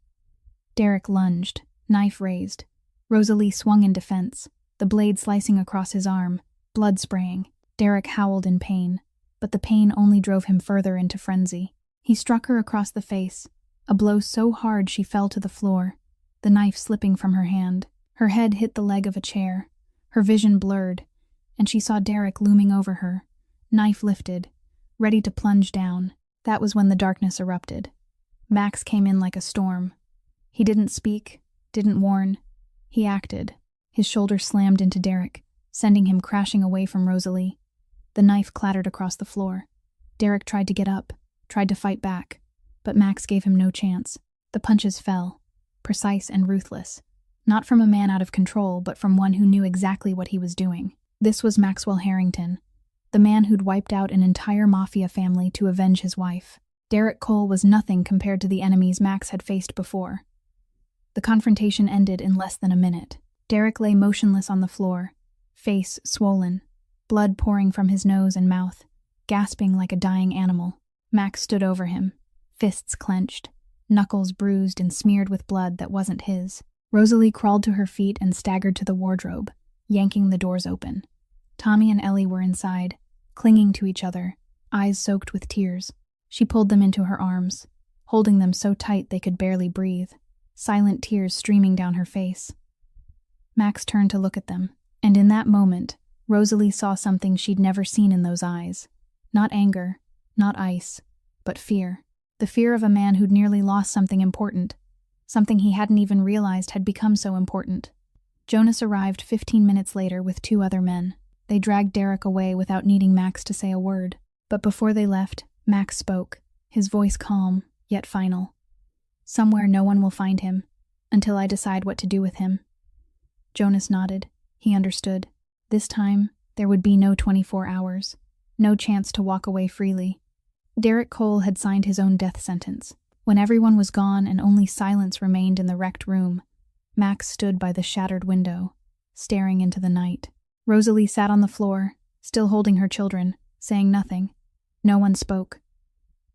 Derek lunged, knife raised. Rosalie swung in defense, the blade slicing across his arm, blood spraying. Derek howled in pain, but the pain only drove him further into frenzy. He struck her across the face, a blow so hard she fell to the floor, the knife slipping from her hand. Her head hit the leg of a chair, her vision blurred, and she saw Derek looming over her, knife lifted, ready to plunge down. That was when the darkness erupted. Max came in like a storm. He didn't speak, didn't warn. He acted. His shoulder slammed into Derek, sending him crashing away from Rosalie. The knife clattered across the floor. Derek tried to get up, tried to fight back, but Max gave him no chance. The punches fell, precise and ruthless, not from a man out of control, but from one who knew exactly what he was doing. This was Maxwell Harrington, the man who'd wiped out an entire Mafia family to avenge his wife. Derek Cole was nothing compared to the enemies Max had faced before. The confrontation ended in less than a minute. Derek lay motionless on the floor, face swollen, blood pouring from his nose and mouth, gasping like a dying animal. Max stood over him, fists clenched, knuckles bruised and smeared with blood that wasn't his. Rosalie crawled to her feet and staggered to the wardrobe, yanking the doors open. Tommy and Ellie were inside, clinging to each other, eyes soaked with tears. She pulled them into her arms, holding them so tight they could barely breathe, silent tears streaming down her face. Max turned to look at them, and in that moment, Rosalie saw something she'd never seen in those eyes. Not anger, not ice, but fear. The fear of a man who'd nearly lost something important, something he hadn't even realized had become so important. Jonas arrived 15 minutes later with 2 other men. They dragged Derek away without needing Max to say a word. But before they left, Max spoke, his voice calm, yet final. "Somewhere no one will find him, until I decide what to do with him." Jonas nodded. He understood. This time, there would be no 24 hours, no chance to walk away freely. Derek Cole had signed his own death sentence. When everyone was gone and only silence remained in the wrecked room, Max stood by the shattered window, staring into the night. Rosalie sat on the floor, still holding her children, saying nothing. No one spoke.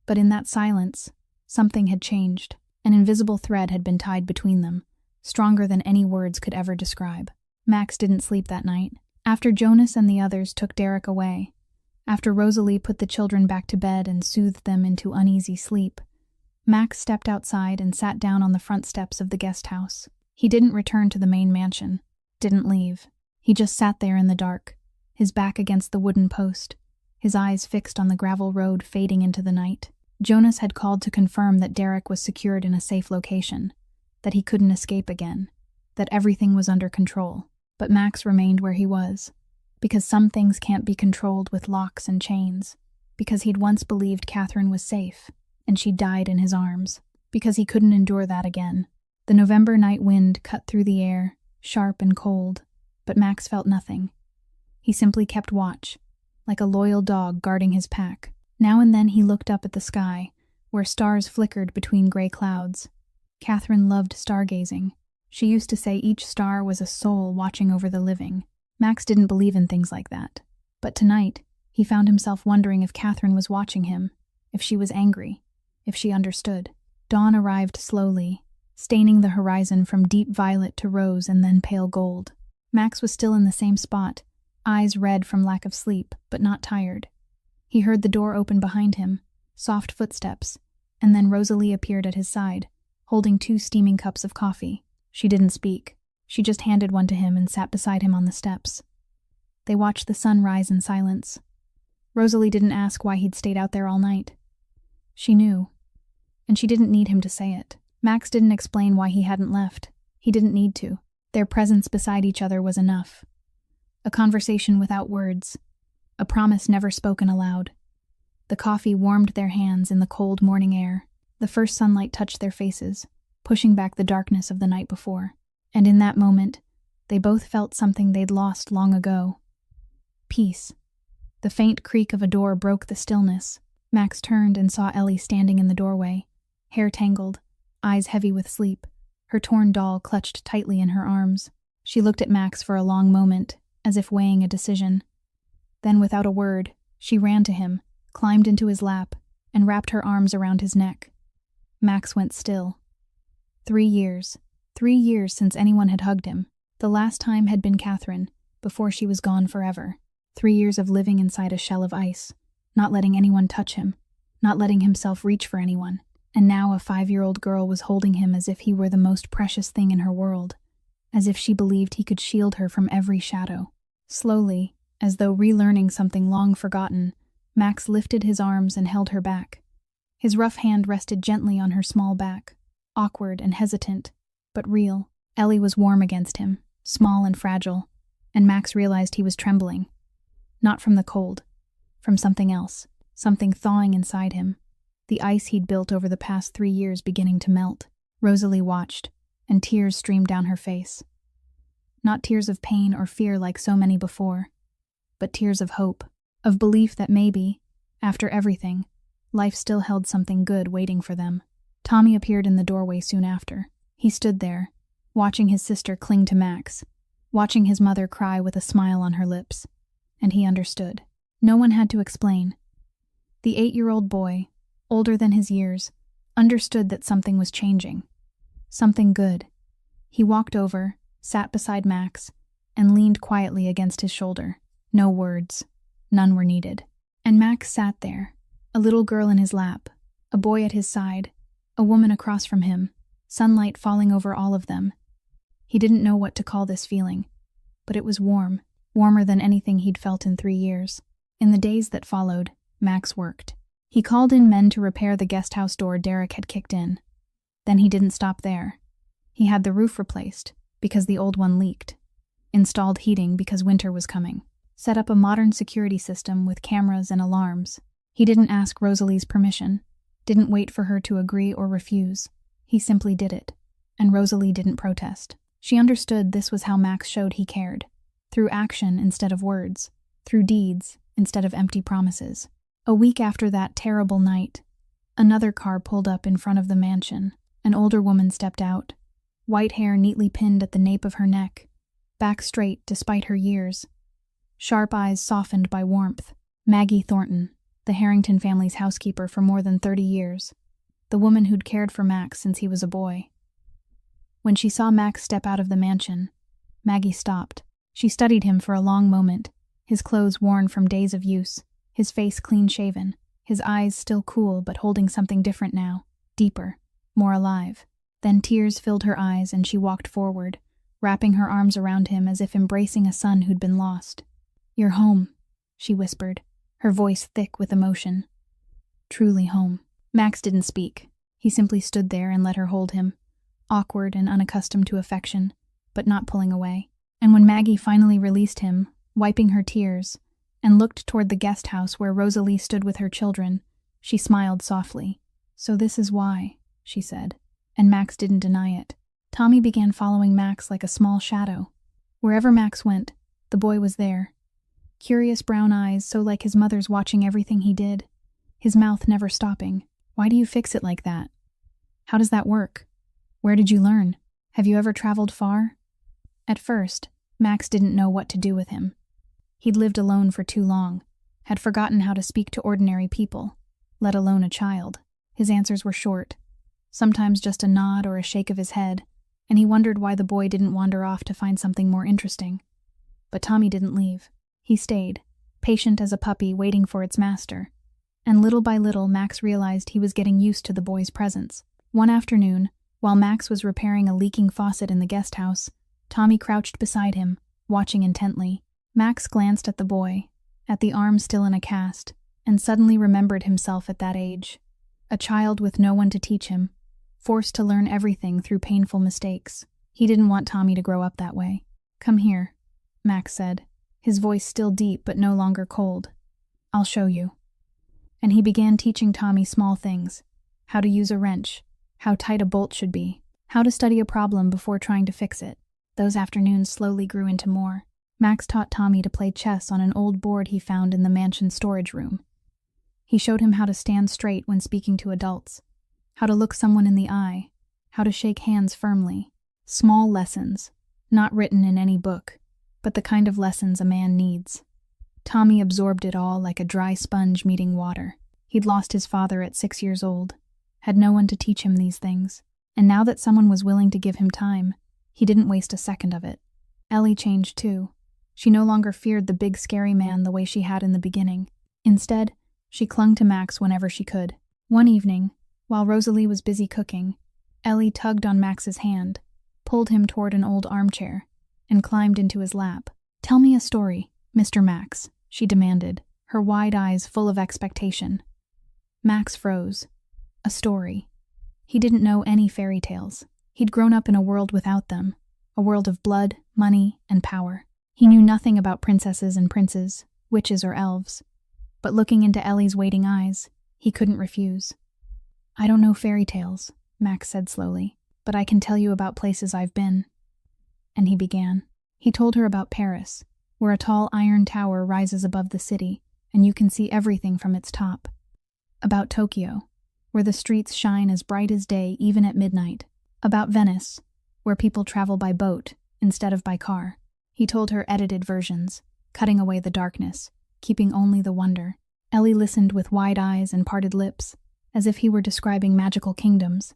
But in that silence, something had changed. An invisible thread had been tied between them, stronger than any words could ever describe. Max didn't sleep that night. After Jonas and the others took Derek away, after Rosalie put the children back to bed and soothed them into uneasy sleep, Max stepped outside and sat down on the front steps of the guest house. He didn't return to the main mansion, didn't leave. He just sat there in the dark, his back against the wooden post, his eyes fixed on the gravel road fading into the night. Jonas had called to confirm that Derek was secured in a safe location, that he couldn't escape again, that everything was under control. But Max remained where he was, because some things can't be controlled with locks and chains, because he'd once believed Catherine was safe, and she died in his arms, because he couldn't endure that again. The November night wind cut through the air, sharp and cold, but Max felt nothing. He simply kept watch, like a loyal dog guarding his pack. Now and then he looked up at the sky, where stars flickered between gray clouds. Catherine loved stargazing. She used to say each star was a soul watching over the living. Max didn't believe in things like that. But tonight, he found himself wondering if Catherine was watching him, if she was angry, if she understood. Dawn arrived slowly, staining the horizon from deep violet to rose and then pale gold. Max was still in the same spot, eyes red from lack of sleep, but not tired. He heard the door open behind him, soft footsteps, and then Rosalie appeared at his side, holding 2 steaming cups of coffee. She didn't speak. She just handed one to him and sat beside him on the steps. They watched the sun rise in silence. Rosalie didn't ask why he'd stayed out there all night. She knew, and she didn't need him to say it. Max didn't explain why he hadn't left. He didn't need to. Their presence beside each other was enough. A conversation without words, a promise never spoken aloud. The coffee warmed their hands in the cold morning air. The first sunlight touched their faces, pushing back the darkness of the night before. And in that moment, they both felt something they'd lost long ago. Peace. The faint creak of a door broke the stillness. Max turned and saw Ellie standing in the doorway, hair tangled, eyes heavy with sleep, her torn doll clutched tightly in her arms. She looked at Max for a long moment, as if weighing a decision. Then, without a word, she ran to him, climbed into his lap, and wrapped her arms around his neck. Max went still. 3 years. 3 years since anyone had hugged him. The last time had been Catherine, before she was gone forever. 3 years of living inside a shell of ice, not letting anyone touch him, not letting himself reach for anyone. And now a 5-year-old girl was holding him as if he were the most precious thing in her world, as if she believed he could shield her from every shadow. Slowly, as though relearning something long forgotten, Max lifted his arms and held her back. His rough hand rested gently on her small back, awkward and hesitant, but real. Ellie was warm against him, small and fragile, and Max realized he was trembling. Not from the cold, from something else, something thawing inside him. The ice he'd built over the past 3 years beginning to melt. Rosalie watched, and tears streamed down her face. Not tears of pain or fear like so many before, but tears of hope, of belief that maybe, after everything, life still held something good waiting for them. Tommy appeared in the doorway soon after. He stood there, watching his sister cling to Max, watching his mother cry with a smile on her lips. And he understood. No one had to explain. The 8-year-old boy, older than his years, understood that something was changing. Something good. He walked over, sat beside Max, and leaned quietly against his shoulder. No words. None were needed. And Max sat there, a little girl in his lap, a boy at his side, a woman across from him, sunlight falling over all of them. He didn't know what to call this feeling, but it was warm, warmer than anything he'd felt in 3 years. In the days that followed, Max worked. He called in men to repair the guest house door Derek had kicked in. Then he didn't stop there. He had the roof replaced, because the old one leaked. Installed heating because winter was coming. Set up a modern security system with cameras and alarms. He didn't ask Rosalie's permission, didn't wait for her to agree or refuse. He simply did it, and Rosalie didn't protest. She understood this was how Max showed he cared, through action instead of words, through deeds instead of empty promises. A week after that terrible night, another car pulled up in front of the mansion. An older woman stepped out, white hair neatly pinned at the nape of her neck, back straight despite her years, sharp eyes softened by warmth. Maggie Thornton, the Harrington family's housekeeper for more than 30 years, the woman who'd cared for Max since he was a boy. When she saw Max step out of the mansion, Maggie stopped. She studied him for a long moment, his clothes worn from days of use, his face clean-shaven, his eyes still cool but holding something different now, deeper, more alive. Then tears filled her eyes and she walked forward, wrapping her arms around him as if embracing a son who'd been lost. "You're home," she whispered, her voice thick with emotion. Truly home. Max didn't speak. He simply stood there and let her hold him, awkward and unaccustomed to affection, but not pulling away. And when Maggie finally released him, wiping her tears, and looked toward the guest house where Rosalie stood with her children, she smiled softly. "So this is why," she said, and Max didn't deny it. Tommy began following Max like a small shadow. Wherever Max went, the boy was there. Curious brown eyes, so like his mother's, watching everything he did. His mouth never stopping. "Why do you fix it like that? How does that work? Where did you learn? Have you ever traveled far?" At first, Max didn't know what to do with him. He'd lived alone for too long, had forgotten how to speak to ordinary people, let alone a child. His answers were short, sometimes just a nod or a shake of his head, and he wondered why the boy didn't wander off to find something more interesting. But Tommy didn't leave. He stayed, patient as a puppy waiting for its master. And little by little, Max realized he was getting used to the boy's presence. One afternoon, while Max was repairing a leaking faucet in the guest house, Tommy crouched beside him, watching intently. Max glanced at the boy, at the arm still in a cast, and suddenly remembered himself at that age. A child with no one to teach him, forced to learn everything through painful mistakes. He didn't want Tommy to grow up that way. "Come here," Max said, his voice still deep but no longer cold. "I'll show you." And he began teaching Tommy small things: how to use a wrench, how tight a bolt should be, how to study a problem before trying to fix it. Those afternoons slowly grew into more. Max taught Tommy to play chess on an old board he found in the mansion storage room. He showed him how to stand straight when speaking to adults, how to look someone in the eye, how to shake hands firmly. Small lessons, not written in any book, but the kind of lessons a man needs. Tommy absorbed it all like a dry sponge meeting water. He'd lost his father at 6 years old, had no one to teach him these things, and now that someone was willing to give him time, he didn't waste a second of it. Ellie changed too. She no longer feared the big scary man the way she had in the beginning. Instead, she clung to Max whenever she could. One evening, while Rosalie was busy cooking, Ellie tugged on Max's hand, pulled him toward an old armchair, and climbed into his lap. "Tell me a story, Mr. Max," she demanded, her wide eyes full of expectation. Max froze. A story. He didn't know any fairy tales. He'd grown up in a world without them, a world of blood, money, and power. He knew nothing about princesses and princes, witches or elves. But looking into Ellie's waiting eyes, he couldn't refuse. "I don't know fairy tales," Max said slowly, "but I can tell you about places I've been." And he began. He told her about Paris, where a tall iron tower rises above the city, and you can see everything from its top. About Tokyo, where the streets shine as bright as day even at midnight. About Venice, where people travel by boat instead of by car. He told her edited versions, cutting away the darkness, keeping only the wonder. Ellie listened with wide eyes and parted lips, as if he were describing magical kingdoms.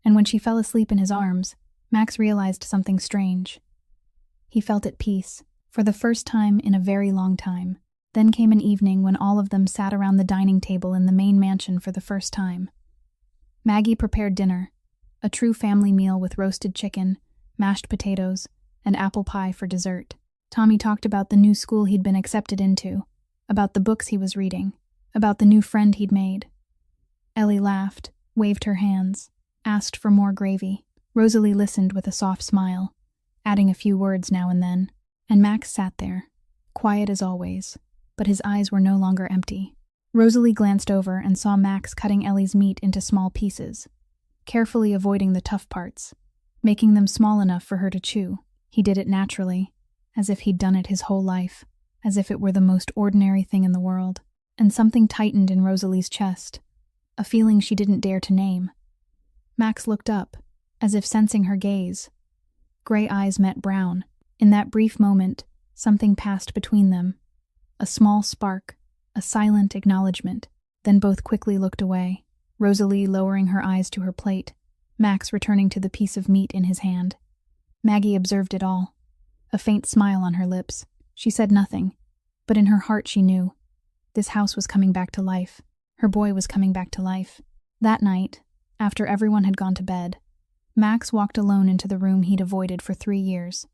And when she fell asleep in his arms, Max realized something strange. He felt at peace, for the first time in a very long time. Then came an evening when all of them sat around the dining table in the main mansion for the first time. Maggie prepared dinner, a true family meal with roasted chicken, mashed potatoes, and apple pie for dessert. Tommy talked about the new school he'd been accepted into, about the books he was reading, about the new friend he'd made. Ellie laughed, waved her hands, asked for more gravy. Rosalie listened with a soft smile, adding a few words now and then, and Max sat there, quiet as always, but his eyes were no longer empty. Rosalie glanced over and saw Max cutting Ellie's meat into small pieces, carefully avoiding the tough parts, making them small enough for her to chew. He did it naturally, as if he'd done it his whole life, as if it were the most ordinary thing in the world. And something tightened in Rosalie's chest, a feeling she didn't dare to name. Max looked up, as if sensing her gaze. Gray eyes met brown. In that brief moment, something passed between them. A small spark, a silent acknowledgement. Then both quickly looked away, Rosalie lowering her eyes to her plate, Max returning to the piece of meat in his hand. Maggie observed it all, a faint smile on her lips. She said nothing, but in her heart she knew. This house was coming back to life. Her boy was coming back to life. That night, after everyone had gone to bed, Max walked alone into the room he'd avoided for 3 years,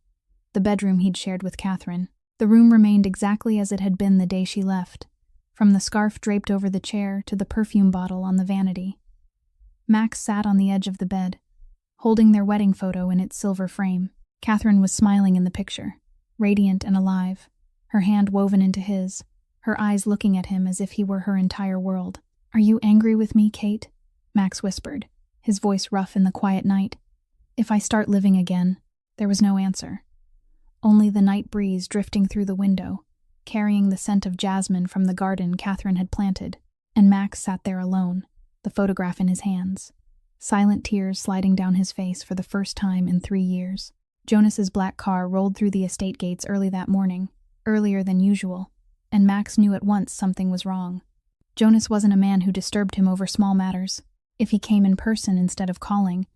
the bedroom he'd shared with Catherine. The room remained exactly as it had been the day she left, from the scarf draped over the chair to the perfume bottle on the vanity. Max sat on the edge of the bed, holding their wedding photo in its silver frame. Catherine was smiling in the picture, radiant and alive, her hand woven into his, her eyes looking at him as if he were her entire world. "Are you angry with me, Kate?" Max whispered, his voice rough in the quiet night. "If I start living again." There was no answer. Only the night breeze drifting through the window, carrying the scent of jasmine from the garden Catherine had planted, and Max sat there alone, the photograph in his hands, silent tears sliding down his face for the first time in 3 years. Jonas's black car rolled through the estate gates early that morning, earlier than usual, and Max knew at once something was wrong. Jonas wasn't a man who disturbed him over small matters. If he came in person instead of calling,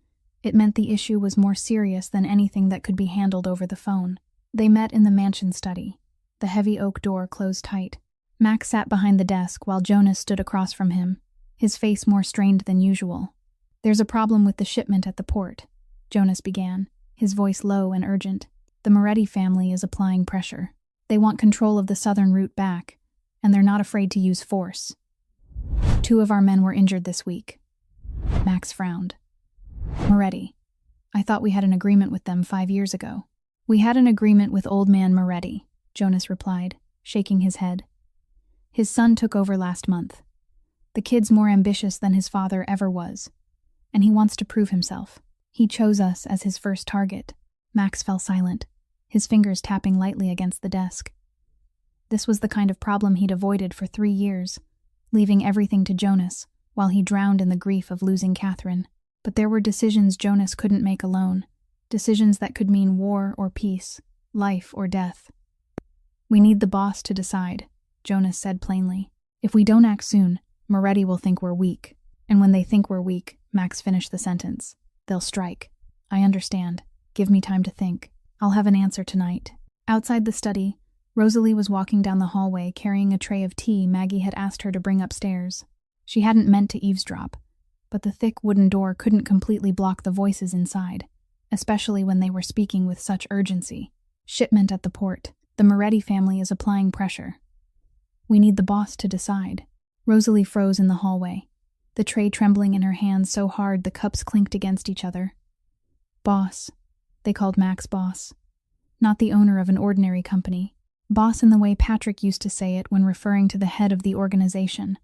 it meant the issue was more serious than anything that could be handled over the phone. They met in the mansion study, the heavy oak door closed tight. Max sat behind the desk while Jonas stood across from him, his face more strained than usual. "There's a problem with the shipment at the port," Jonas began, his voice low and urgent. "The Moretti family is applying pressure. They want control of the southern route back, and they're not afraid to use force. 2 of our men were injured this week." Max frowned. "Moretti. I thought we had an agreement with them 5 years ago." "We had an agreement with old man Moretti," Jonas replied, shaking his head. "His son took over last month. The kid's more ambitious than his father ever was, and he wants to prove himself. He chose us as his first target." Max fell silent, his fingers tapping lightly against the desk. This was the kind of problem he'd avoided for 3 years, leaving everything to Jonas while he drowned in the grief of losing Catherine. But there were decisions Jonas couldn't make alone, decisions that could mean war or peace, life or death. We need the boss to decide, Jonas said plainly. If we don't act soon, Moretti will think we're weak. And when they think we're weak, Max finished the sentence, they'll strike. I understand. Give me time to think. I'll have an answer tonight. Outside the study, Rosalie was walking down the hallway carrying a tray of tea Maggie had asked her to bring upstairs. She hadn't meant to eavesdrop, but the thick wooden door couldn't completely block the voices inside, especially when they were speaking with such urgency. Shipment at the port. The Moretti family is applying pressure. We need the boss to decide. Rosalie froze in the hallway, the tray trembling in her hands so hard the cups clinked against each other. Boss. They called Max boss. Not the owner of an ordinary company. Boss in the way Patrick used to say it when referring to the head of the organization.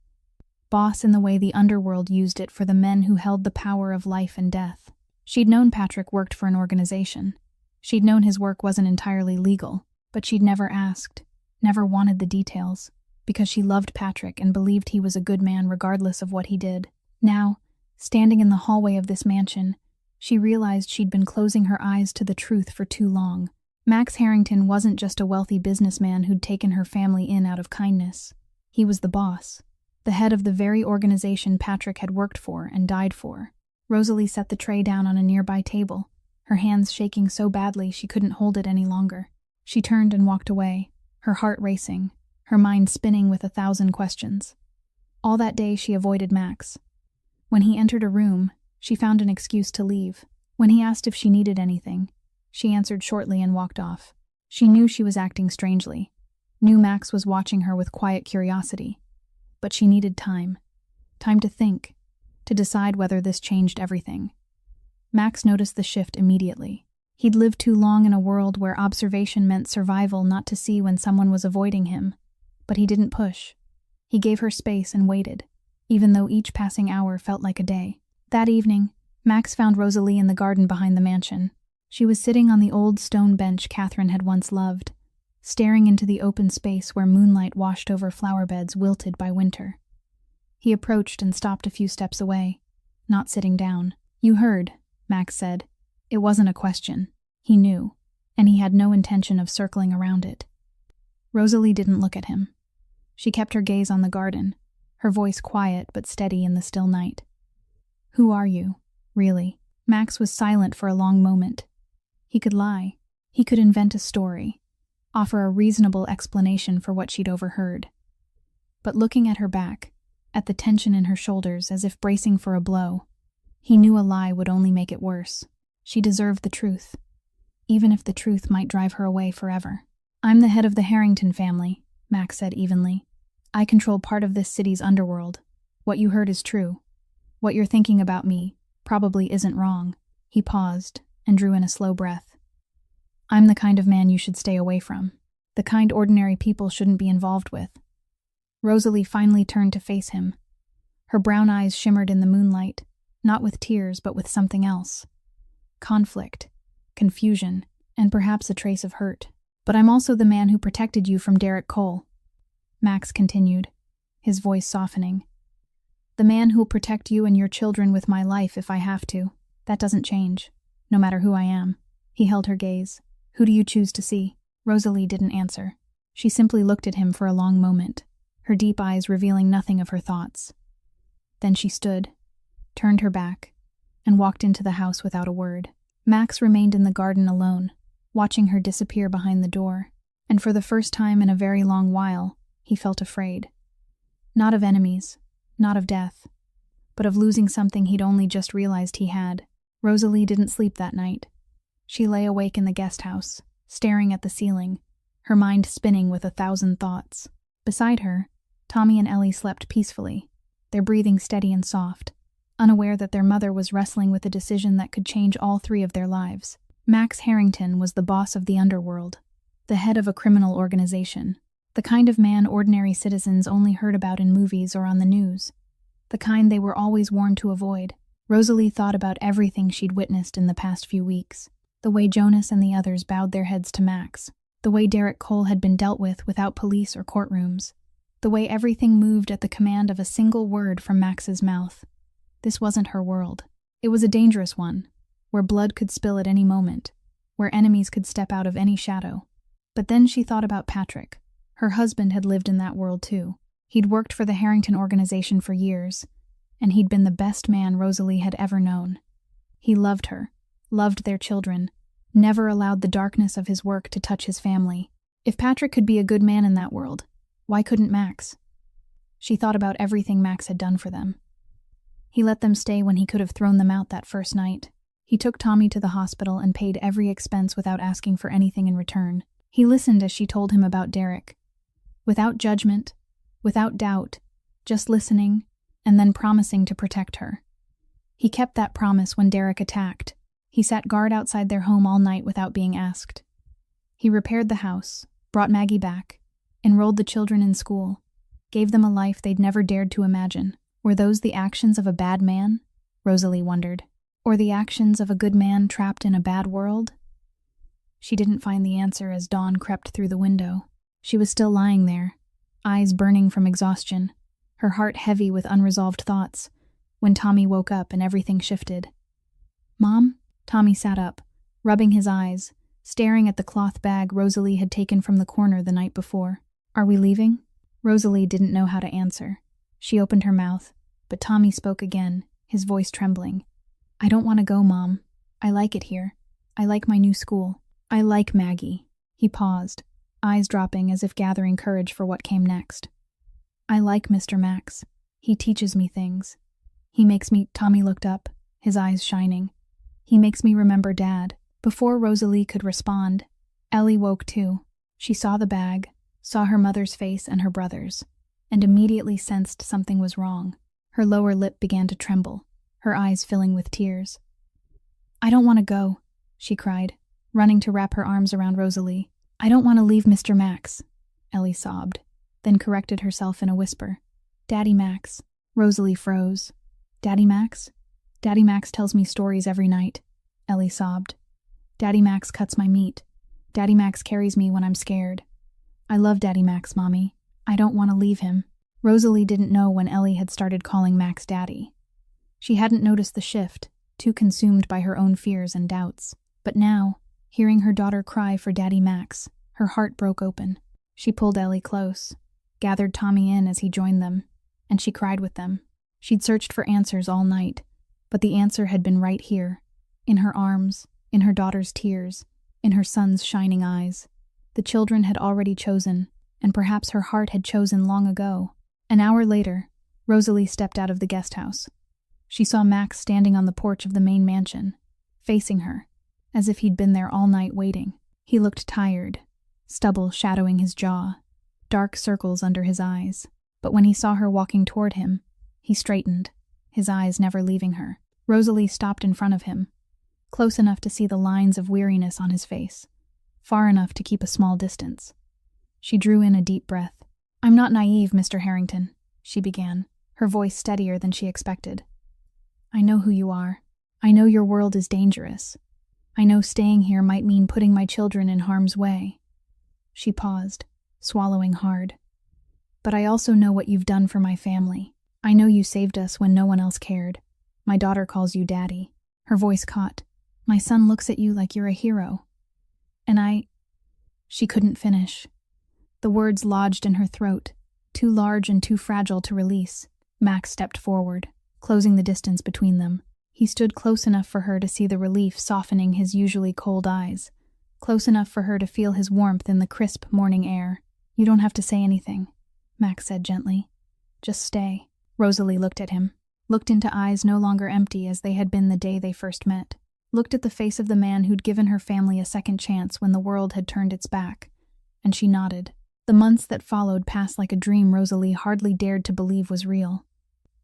Boss in the way the underworld used it for the men who held the power of life and death. She'd known Patrick worked for an organization. She'd known his work wasn't entirely legal, but she'd never asked, never wanted the details, because she loved Patrick and believed he was a good man regardless of what he did. Now, standing in the hallway of this mansion, she realized she'd been closing her eyes to the truth for too long. Max Harrington wasn't just a wealthy businessman who'd taken her family in out of kindness. He was the boss, the head of the very organization Patrick had worked for and died for. Rosalie set the tray down on a nearby table, her hands shaking so badly she couldn't hold it any longer. She turned and walked away, her heart racing, her mind spinning with 1,000 questions. All that day she avoided Max. When he entered a room, she found an excuse to leave. When he asked if she needed anything, she answered shortly and walked off. She knew she was acting strangely, knew Max was watching her with quiet curiosity. But she needed time. Time to think, to decide whether this changed everything. Max noticed the shift immediately. He'd lived too long in a world where observation meant survival, not to see when someone was avoiding him. But he didn't push. He gave her space and waited, even though each passing hour felt like a day. That evening, Max found Rosalie in the garden behind the mansion. She was sitting on the old stone bench Catherine had once loved, staring into the open space where moonlight washed over flower beds wilted by winter. He approached and stopped a few steps away, not sitting down. You heard, Max said. It wasn't a question. He knew, and he had no intention of circling around it. Rosalie didn't look at him. She kept her gaze on the garden, her voice quiet but steady in the still night. Who are you, really? Max was silent for a long moment. He could lie. He could invent a story, offer a reasonable explanation for what she'd overheard. But looking at her back, at the tension in her shoulders as if bracing for a blow, he knew a lie would only make it worse. She deserved the truth, even if the truth might drive her away forever. I'm the head of the Harrington family, Max said evenly. I control part of this city's underworld. What you heard is true. What you're thinking about me probably isn't wrong. He paused and drew in a slow breath. I'm the kind of man you should stay away from, the kind ordinary people shouldn't be involved with. Rosalie finally turned to face him. Her brown eyes shimmered in the moonlight, not with tears but with something else. Conflict, confusion, and perhaps a trace of hurt. But I'm also the man who protected you from Derek Cole, Max continued, his voice softening. The man who'll protect you and your children with my life if I have to. That doesn't change, no matter who I am. He held her gaze. Who do you choose to see? Rosalie didn't answer. She simply looked at him for a long moment, her deep eyes revealing nothing of her thoughts. Then she stood, turned her back, and walked into the house without a word. Max remained in the garden alone, watching her disappear behind the door, and for the first time in a very long while, he felt afraid. Not of enemies, not of death, but of losing something he'd only just realized he had. Rosalie didn't sleep that night. She lay awake in the guest house, staring at the ceiling, her mind spinning with 1,000 thoughts. Beside her, Tommy and Ellie slept peacefully, their breathing steady and soft, unaware that their mother was wrestling with a decision that could change all three of their lives. Max Harrington was the boss of the underworld, the head of a criminal organization, the kind of man ordinary citizens only heard about in movies or on the news, the kind they were always warned to avoid. Rosalie thought about everything she'd witnessed in the past few weeks, the way Jonas and the others bowed their heads to Max, the way Derek Cole had been dealt with without police or courtrooms, the way everything moved at the command of a single word from Max's mouth. This wasn't her world. It was a dangerous one, where blood could spill at any moment, where enemies could step out of any shadow. But then she thought about Patrick. Her husband had lived in that world too. He'd worked for the Harrington organization for years, and he'd been the best man Rosalie had ever known. He loved her, loved their children, never allowed the darkness of his work to touch his family. If Patrick could be a good man in that world, why couldn't Max? She thought about everything Max had done for them. He let them stay when he could have thrown them out that first night. He took Tommy to the hospital and paid every expense without asking for anything in return. He listened as she told him about Derek. Without judgment, without doubt, just listening, and then promising to protect her. He kept that promise when Derek attacked. He sat guard outside their home all night without being asked. He repaired the house, brought Maggie back, enrolled the children in school, gave them a life they'd never dared to imagine. Were those the actions of a bad man? Rosalie wondered. Or the actions of a good man trapped in a bad world? She didn't find the answer as dawn crept through the window. She was still lying there, eyes burning from exhaustion, her heart heavy with unresolved thoughts, when Tommy woke up and everything shifted. "Mom?" Tommy sat up, rubbing his eyes, staring at the cloth bag Rosalie had taken from the corner the night before. "Are we leaving?" Rosalie didn't know how to answer. She opened her mouth, but Tommy spoke again, his voice trembling. "I don't want to go, Mom. I like it here. I like my new school. I like Maggie." He paused, eyes dropping as if gathering courage for what came next. "I like Mr. Max. He teaches me things. He makes me—" Tommy looked up, his eyes shining. "He makes me remember Dad." Before Rosalie could respond, Ellie woke too. She saw the bag, saw her mother's face and her brother's, and immediately sensed something was wrong. Her lower lip began to tremble, her eyes filling with tears. "I don't want to go," she cried, running to wrap her arms around Rosalie. "I don't want to leave Mr. Max," Ellie sobbed, then corrected herself in a whisper. "Daddy Max." Rosalie froze. "Daddy Max? Daddy Max tells me stories every night," Ellie sobbed. "Daddy Max cuts my meat. Daddy Max carries me when I'm scared. I love Daddy Max, Mommy. I don't want to leave him." Rosalie didn't know when Ellie had started calling Max Daddy. She hadn't noticed the shift, too consumed by her own fears and doubts. But now, hearing her daughter cry for Daddy Max, her heart broke open. She pulled Ellie close, gathered Tommy in as he joined them, and she cried with them. She'd searched for answers all night, but the answer had been right here, in her arms, in her daughter's tears, in her son's shining eyes. The children had already chosen, and perhaps her heart had chosen long ago. An hour later, Rosalie stepped out of the guest house. She saw Max standing on the porch of the main mansion, facing her, as if he'd been there all night waiting. He looked tired, stubble shadowing his jaw, dark circles under his eyes. But when he saw her walking toward him, he straightened, his eyes never leaving her. Rosalie stopped in front of him, close enough to see the lines of weariness on his face, far enough to keep a small distance. She drew in a deep breath. "I'm not naive, Mr. Harrington," she began, her voice steadier than she expected. "I know who you are. I know your world is dangerous. I know staying here might mean putting my children in harm's way." She paused, swallowing hard. "But I also know what you've done for my family. I know you saved us when no one else cared. My daughter calls you Daddy." Her voice caught. "My son looks at you like you're a hero. And I—" She couldn't finish. The words lodged in her throat, too large and too fragile to release. Max stepped forward, closing the distance between them. He stood close enough for her to see the relief softening his usually cold eyes, close enough for her to feel his warmth in the crisp morning air. "You don't have to say anything," Max said gently. "Just stay." Rosalie looked at him, looked into eyes no longer empty as they had been the day they first met, looked at the face of the man who'd given her family a second chance when the world had turned its back, and she nodded. The months that followed passed like a dream Rosalie hardly dared to believe was real.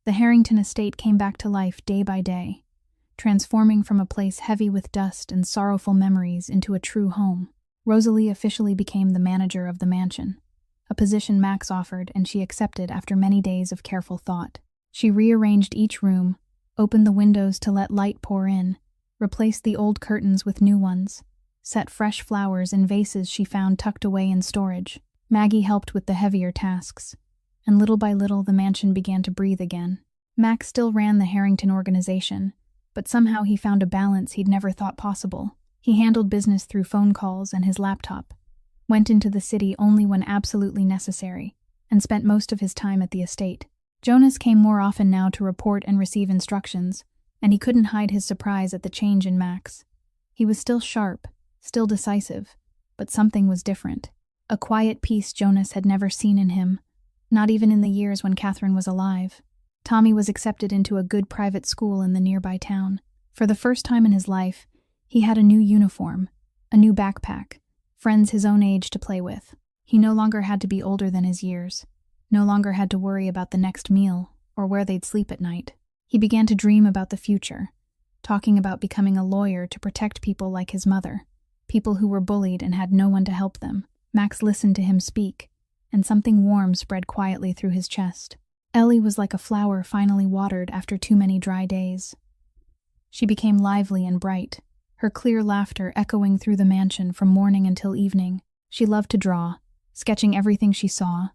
The Harrington estate came back to life day by day, transforming from a place heavy with dust and sorrowful memories into a true home. Rosalie officially became the manager of the mansion, a position Max offered and she accepted after many days of careful thought. She rearranged each room, opened the windows to let light pour in, replaced the old curtains with new ones, set fresh flowers in vases she found tucked away in storage. Maggie helped with the heavier tasks, and little by little the mansion began to breathe again. Max still ran the Harrington organization, but somehow he found a balance he'd never thought possible. He handled business through phone calls and his laptop, went into the city only when absolutely necessary, and spent most of his time at the estate. Jonas came more often now to report and receive instructions, and he couldn't hide his surprise at the change in Max. He was still sharp, still decisive, but something was different. A quiet peace Jonas had never seen in him, not even in the years when Catherine was alive. Tommy was accepted into a good private school in the nearby town. For the first time in his life, he had a new uniform, a new backpack, friends his own age to play with. He no longer had to be older than his years, no longer had to worry about the next meal or where they'd sleep at night. He began to dream about the future, talking about becoming a lawyer to protect people like his mother, people who were bullied and had no one to help them. Max listened to him speak, and something warm spread quietly through his chest. Ellie was like a flower finally watered after too many dry days. She became lively and bright, her clear laughter echoing through the mansion from morning until evening. She loved to draw, sketching everything she saw: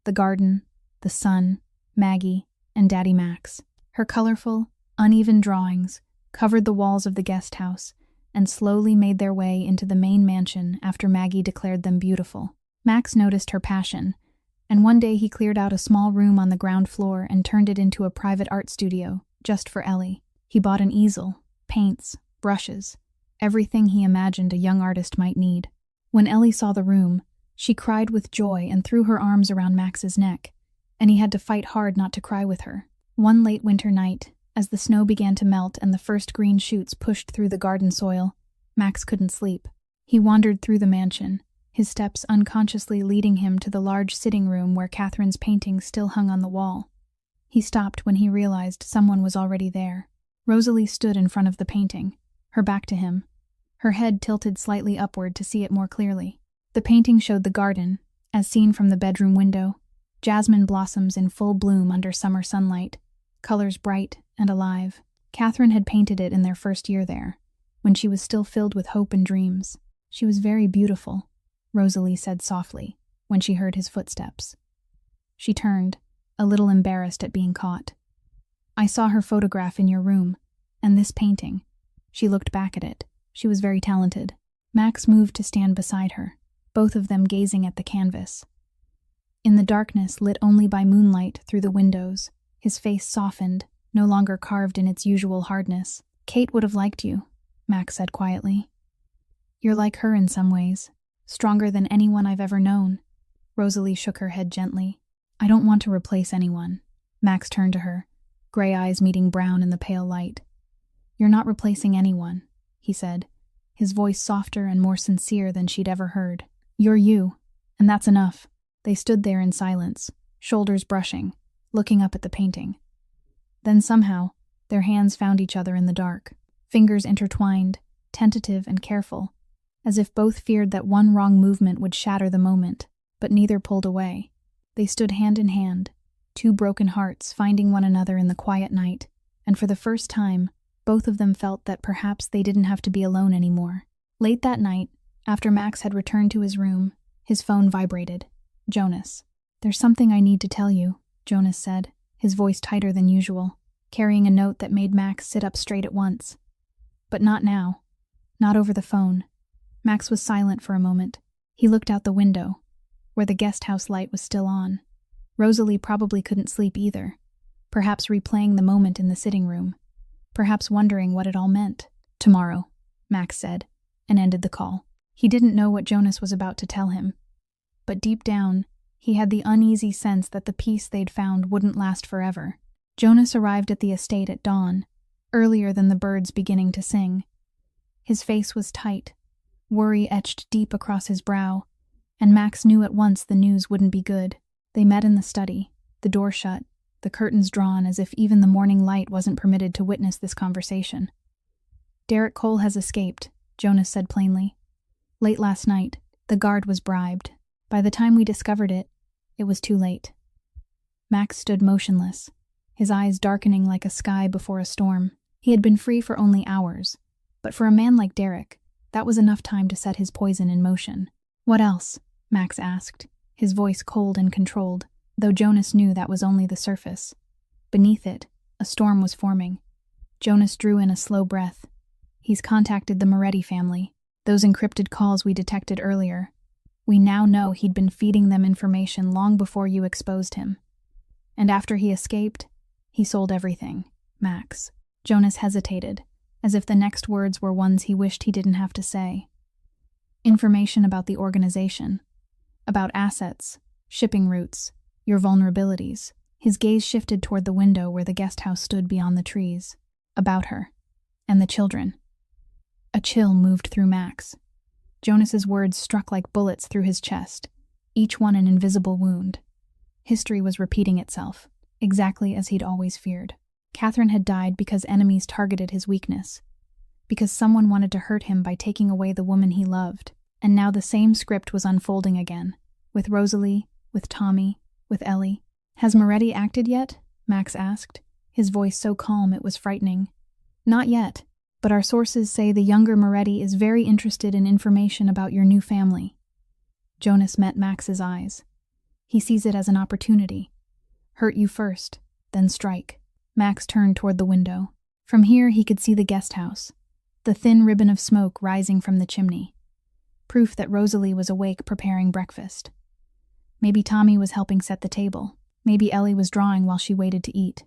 the garden, the sun, Maggie, and Daddy Max. Her colorful, uneven drawings covered the walls of the guest house and slowly made their way into the main mansion after Maggie declared them beautiful. Max noticed her passion, and one day he cleared out a small room on the ground floor and turned it into a private art studio, just for Ellie. He bought an easel, paints, brushes, everything he imagined a young artist might need. When Ellie saw the room, she cried with joy and threw her arms around Max's neck, and he had to fight hard not to cry with her. One late winter night, as the snow began to melt and the first green shoots pushed through the garden soil, Max couldn't sleep. He wandered through the mansion, his steps unconsciously leading him to the large sitting room where Catherine's painting still hung on the wall. He stopped when he realized someone was already there. Rosalie stood in front of the painting, her back to him, her head tilted slightly upward to see it more clearly. The painting showed the garden, as seen from the bedroom window, jasmine blossoms in full bloom under summer sunlight, colors bright and alive. Catherine had painted it in their first year there, when she was still filled with hope and dreams. She was very beautiful, Rosalie said softly, when she heard his footsteps. She turned, a little embarrassed at being caught. I saw her photograph in your room, and this painting. She looked back at it. She was very talented. Max moved to stand beside her, both of them gazing at the canvas. In the darkness lit only by moonlight through the windows, his face softened, no longer carved in its usual hardness. Kate would have liked you, Max said quietly. You're like her in some ways, stronger than anyone I've ever known. Rosalie shook her head gently. I don't want to replace anyone. Max turned to her, gray eyes meeting brown in the pale light. You're not replacing anyone, he said, his voice softer and more sincere than she'd ever heard. You're you, and that's enough. They stood there in silence, shoulders brushing, looking up at the painting. Then somehow, their hands found each other in the dark, fingers intertwined, tentative and careful, as if both feared that one wrong movement would shatter the moment, but neither pulled away. They stood hand in hand, two broken hearts finding one another in the quiet night, and for the first time, both of them felt that perhaps they didn't have to be alone anymore. Late that night, after Max had returned to his room, his phone vibrated. Jonas. There's something I need to tell you, Jonas said, his voice tighter than usual, carrying a note that made Max sit up straight at once. But not now. Not over the phone. Max was silent for a moment. He looked out the window, where the guest house light was still on. Rosalie probably couldn't sleep either, perhaps replaying the moment in the sitting room, perhaps wondering what it all meant. Tomorrow, Max said, and ended the call. He didn't know what Jonas was about to tell him, but deep down, he had the uneasy sense that the peace they'd found wouldn't last forever. Jonas arrived at the estate at dawn, earlier than the birds beginning to sing. His face was tight, worry etched deep across his brow, and Max knew at once the news wouldn't be good. They met in the study, the door shut, the curtains drawn as if even the morning light wasn't permitted to witness this conversation. Derek Cole has escaped, Jonas said plainly. Late last night, the guard was bribed. By the time we discovered it, it was too late. Max stood motionless, his eyes darkening like a sky before a storm. He had been free for only hours, but for a man like Derek, that was enough time to set his poison in motion. What else? Max asked, his voice cold and controlled, though Jonas knew that was only the surface. Beneath it, a storm was forming. Jonas drew in a slow breath. He's contacted the Moretti family, those encrypted calls we detected earlier. We now know he'd been feeding them information long before you exposed him. And after he escaped, he sold everything, Max. Jonas hesitated, as if the next words were ones he wished he didn't have to say. Information about the organization, about assets, shipping routes, your vulnerabilities. His gaze shifted toward the window where the guest house stood beyond the trees. About her. And the children. A chill moved through Max. Jonas's words struck like bullets through his chest, each one an invisible wound. History was repeating itself, exactly as he'd always feared. Catherine had died because enemies targeted his weakness, because someone wanted to hurt him by taking away the woman he loved. And now the same script was unfolding again, with Rosalie, with Tommy, with Ellie. "Has Moretti acted yet?" Max asked, his voice so calm it was frightening. "Not yet, but our sources say the younger Moretti is very interested in information about your new family." Jonas met Max's eyes. He sees it as an opportunity. Hurt you first, then strike. Max turned toward the window. From here he could see the guest house, the thin ribbon of smoke rising from the chimney. Proof that Rosalie was awake preparing breakfast. Maybe Tommy was helping set the table. Maybe Ellie was drawing while she waited to eat.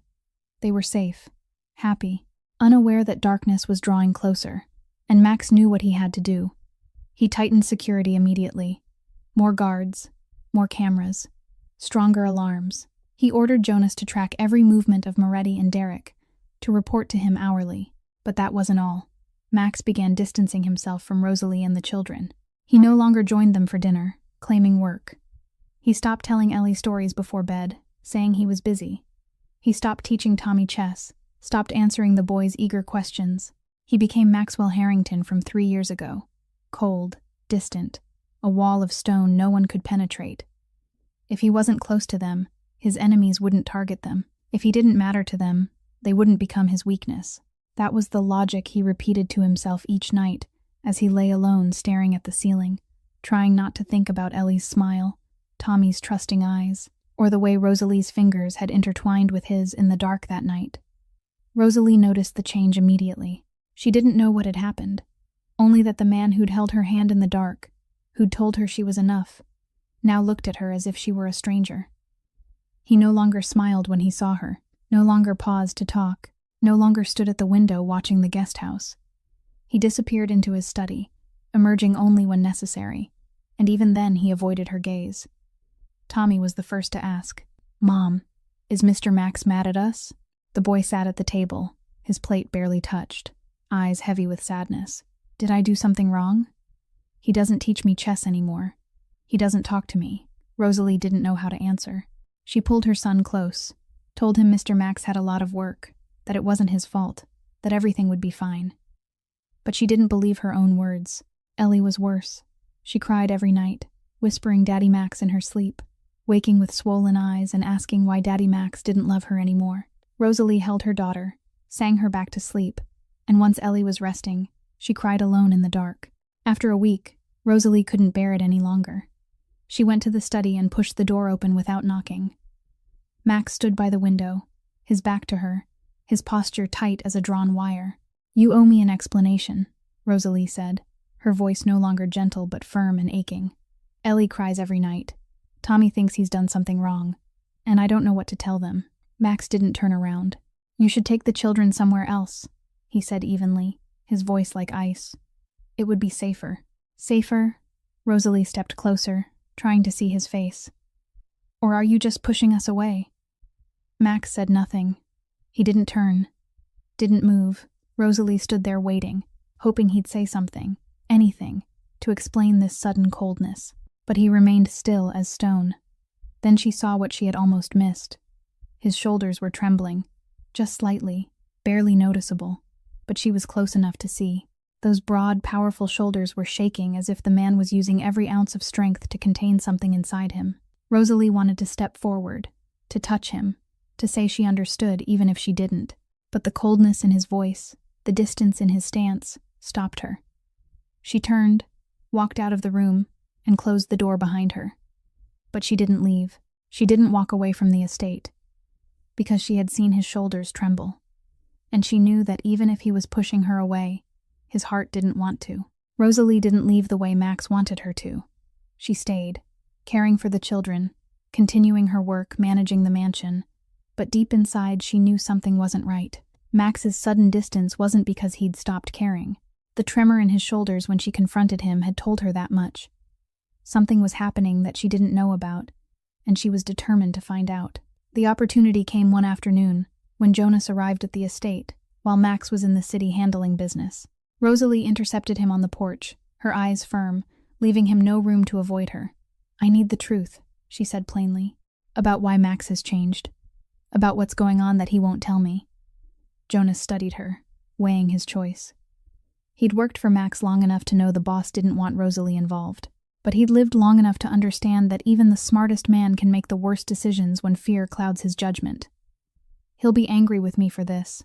They were safe, happy, unaware that darkness was drawing closer, and Max knew what he had to do. He tightened security immediately. More guards, more cameras, stronger alarms. He ordered Jonas to track every movement of Moretti and Derek, to report to him hourly. But that wasn't all. Max began distancing himself from Rosalie and the children. He no longer joined them for dinner, claiming work. He stopped telling Ellie stories before bed, saying he was busy. He stopped teaching Tommy chess, stopped answering the boys' eager questions. He became Maxwell Harrington from 3 years ago. Cold, distant, a wall of stone no one could penetrate. If he wasn't close to them, his enemies wouldn't target them. If he didn't matter to them, they wouldn't become his weakness. That was the logic he repeated to himself each night as he lay alone staring at the ceiling, trying not to think about Ellie's smile, Tommy's trusting eyes, or the way Rosalie's fingers had intertwined with his in the dark that night. Rosalie noticed the change immediately. She didn't know what had happened, only that the man who'd held her hand in the dark, who'd told her she was enough, now looked at her as if she were a stranger. He no longer smiled when he saw her, no longer paused to talk, no longer stood at the window watching the guest house. He disappeared into his study, emerging only when necessary, and even then he avoided her gaze. Tommy was the first to ask, "Mom, is Mr. Max mad at us?" The boy sat at the table, his plate barely touched, eyes heavy with sadness. "Did I do something wrong? He doesn't teach me chess anymore. He doesn't talk to me." Rosalie didn't know how to answer. She pulled her son close, told him Mr. Max had a lot of work, that it wasn't his fault, that everything would be fine. But she didn't believe her own words. Ellie was worse. She cried every night, whispering Daddy Max in her sleep, waking with swollen eyes and asking why Daddy Max didn't love her anymore. Rosalie held her daughter, sang her back to sleep, and once Ellie was resting, she cried alone in the dark. After a week, Rosalie couldn't bear it any longer. She went to the study and pushed the door open without knocking. Max stood by the window, his back to her, his posture tight as a drawn wire. "You owe me an explanation," Rosalie said, her voice no longer gentle but firm and aching. "Ellie cries every night. Tommy thinks he's done something wrong, and I don't know what to tell them." Max didn't turn around. "You should take the children somewhere else," he said evenly, his voice like ice. "It would be safer." "Safer?" Rosalie stepped closer, trying to see his face. "Or are you just pushing us away?" Max said nothing. He didn't turn, didn't move. Rosalie stood there waiting, hoping he'd say something, anything, to explain this sudden coldness. But he remained still as stone. Then she saw what she had almost missed. His shoulders were trembling, just slightly, barely noticeable, but she was close enough to see. Those broad, powerful shoulders were shaking as if the man was using every ounce of strength to contain something inside him. Rosalie wanted to step forward, to touch him, to say she understood even if she didn't. But the coldness in his voice, the distance in his stance, stopped her. She turned, walked out of the room, and closed the door behind her. But she didn't leave. She didn't walk away from the estate, because she had seen his shoulders tremble. And she knew that even if he was pushing her away, his heart didn't want to. Rosalie didn't leave the way Max wanted her to. She stayed, caring for the children, continuing her work, managing the mansion. But deep inside, she knew something wasn't right. Max's sudden distance wasn't because he'd stopped caring. The tremor in his shoulders when she confronted him had told her that much. Something was happening that she didn't know about, and she was determined to find out. The opportunity came one afternoon, when Jonas arrived at the estate, while Max was in the city handling business. Rosalie intercepted him on the porch, her eyes firm, leaving him no room to avoid her. "I need the truth," she said plainly, "about why Max has changed, about what's going on that he won't tell me." Jonas studied her, weighing his choice. He'd worked for Max long enough to know the boss didn't want Rosalie involved, but he'd lived long enough to understand that even the smartest man can make the worst decisions when fear clouds his judgment. "He'll be angry with me for this,"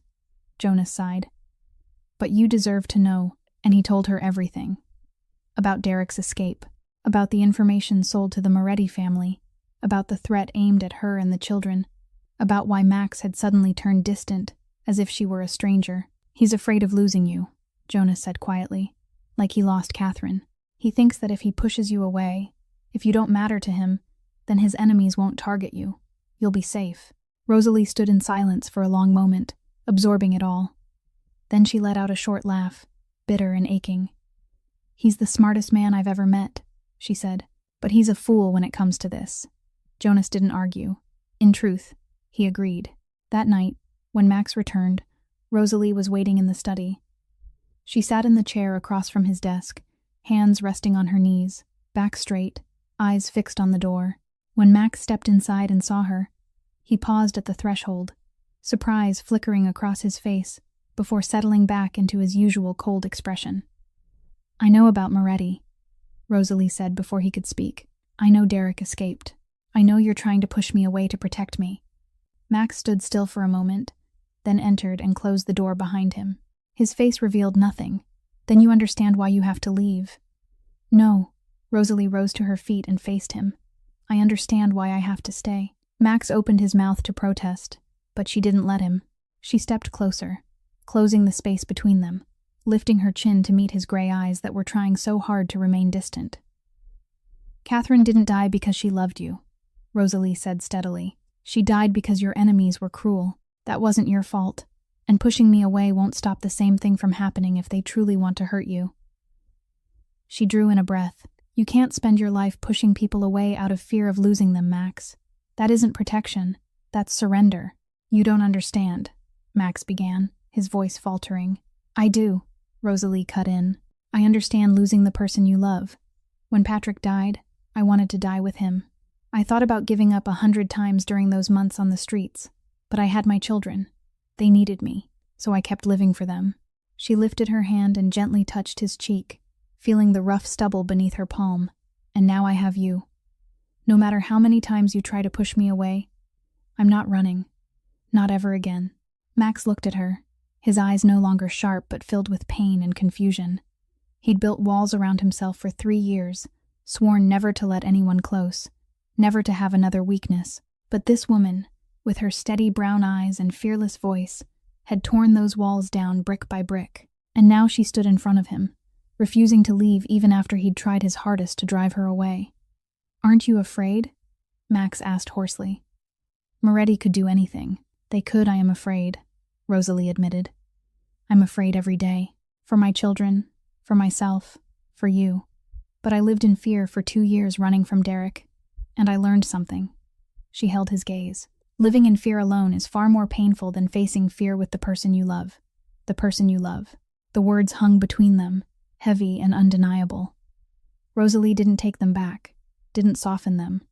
Jonas sighed. "But you deserve to know," and he told her everything. About Derek's escape, about the information sold to the Moretti family, about the threat aimed at her and the children, about why Max had suddenly turned distant, as if she were a stranger. "He's afraid of losing you," Jonas said quietly, like he lost Catherine. "He thinks that if he pushes you away, if you don't matter to him, then his enemies won't target you. You'll be safe." Rosalie stood in silence for a long moment, absorbing it all. Then she let out a short laugh, bitter and aching. "He's the smartest man I've ever met," she said, "but he's a fool when it comes to this." Jonas didn't argue. In truth, he agreed. That night, when Max returned, Rosalie was waiting in the study. She sat in the chair across from his desk, hands resting on her knees, back straight, eyes fixed on the door. When Max stepped inside and saw her, he paused at the threshold, surprise flickering across his face before settling back into his usual cold expression. "I know about Moretti," Rosalie said before he could speak. "I know Derek escaped. I know you're trying to push me away to protect me." Max stood still for a moment, then entered and closed the door behind him. His face revealed nothing. "Then you understand why you have to leave." "No." Rosalie rose to her feet and faced him. "I understand why I have to stay." Max opened his mouth to protest, but she didn't let him. She stepped closer, closing the space between them, lifting her chin to meet his gray eyes that were trying so hard to remain distant. "Catherine didn't die because she loved you," Rosalie said steadily. "She died because your enemies were cruel. That wasn't your fault, and pushing me away won't stop the same thing from happening if they truly want to hurt you." She drew in a breath. "You can't spend your life pushing people away out of fear of losing them, Max. That isn't protection. That's surrender." "You don't understand," Max began, his voice faltering. "I do," Rosalie cut in. "I understand losing the person you love. When Patrick died, I wanted to die with him. I thought about giving up 100 times during those months on the streets, but I had my children. They needed me, so I kept living for them." She lifted her hand and gently touched his cheek, feeling the rough stubble beneath her palm. "And now I have you. No matter how many times you try to push me away, I'm not running. Not ever again." Max looked at her, his eyes no longer sharp but filled with pain and confusion. He'd built walls around himself for 3 years, sworn never to let anyone close, never to have another weakness. But this woman, with her steady brown eyes and fearless voice, had torn those walls down brick by brick. And now she stood in front of him, refusing to leave even after he'd tried his hardest to drive her away. "Aren't you afraid?" Max asked hoarsely. "Moretti could do anything. They could, I am afraid," Rosalie admitted. "I'm afraid every day. For my children, for myself, for you. But I lived in fear for 2 years running from Derek, and I learned something." She held his gaze. "Living in fear alone is far more painful than facing fear with the person you love. The person you love." The words hung between them, heavy and undeniable. Rosalie didn't take them back, didn't soften them.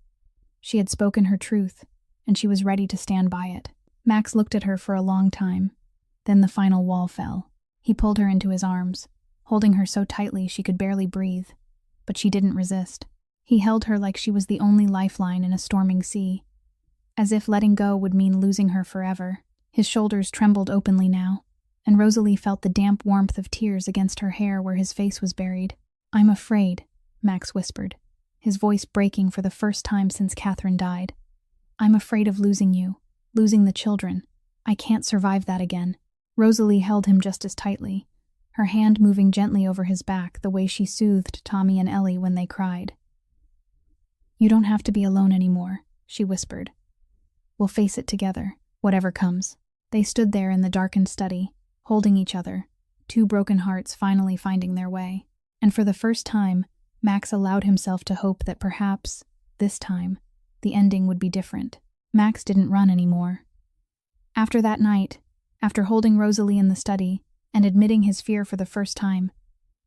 She had spoken her truth, and she was ready to stand by it. Max looked at her for a long time. Then the final wall fell. He pulled her into his arms, holding her so tightly she could barely breathe. But she didn't resist. He held her like she was the only lifeline in a storming sea, as if letting go would mean losing her forever. His shoulders trembled openly now, and Rosalie felt the damp warmth of tears against her hair where his face was buried. "I'm afraid," Max whispered, his voice breaking for the first time since Catherine died. "I'm afraid of losing you, losing the children. I can't survive that again." Rosalie held him just as tightly, her hand moving gently over his back the way she soothed Tommy and Ellie when they cried. "You don't have to be alone anymore," she whispered. "We'll face it together, whatever comes." They stood there in the darkened study, holding each other, two broken hearts finally finding their way. And for the first time, Max allowed himself to hope that perhaps, this time, the ending would be different. Max didn't run anymore. After that night, after holding Rosalie in the study and admitting his fear for the first time,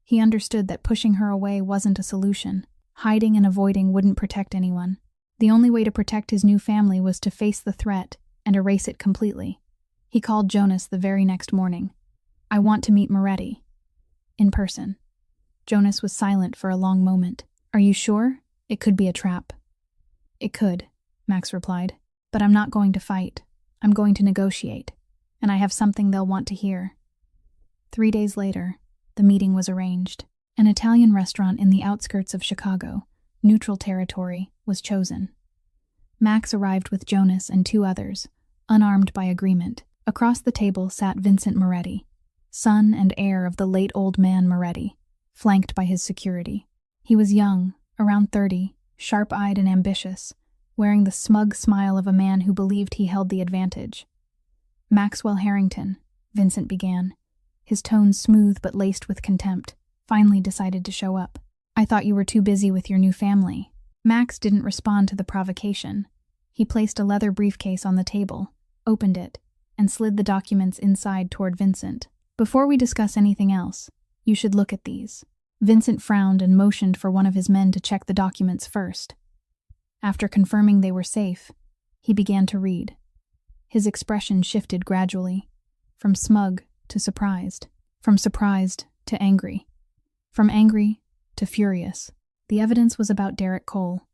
he understood that pushing her away wasn't a solution. Hiding and avoiding wouldn't protect anyone. The only way to protect his new family was to face the threat and erase it completely. He called Jonas the very next morning. "I want to meet Moretti. In person." Jonas was silent for a long moment. "Are you sure? It could be a trap." "It could," Max replied. "But I'm not going to fight. I'm going to negotiate. And I have something they'll want to hear." 3 days later, the meeting was arranged. An Italian restaurant in the outskirts of Chicago, neutral territory, was chosen. Max arrived with Jonas and 2 others, unarmed by agreement. Across the table sat Vincent Moretti, son and heir of the late old man Moretti, flanked by his security. He was young, around 30, sharp-eyed and ambitious, wearing the smug smile of a man who believed he held the advantage. "Maxwell Harrington," Vincent began, his tone smooth but laced with contempt, finally decided to show up. "I thought you were too busy with your new family." Max didn't respond to the provocation. He placed a leather briefcase on the table, opened it, and slid the documents inside toward Vincent. "Before we discuss anything else, you should look at these." Vincent frowned and motioned for one of his men to check the documents first. After confirming they were safe, he began to read. His expression shifted gradually, from smug to surprised, from surprised to angry, from angry to furious. The evidence was about Derek Cole,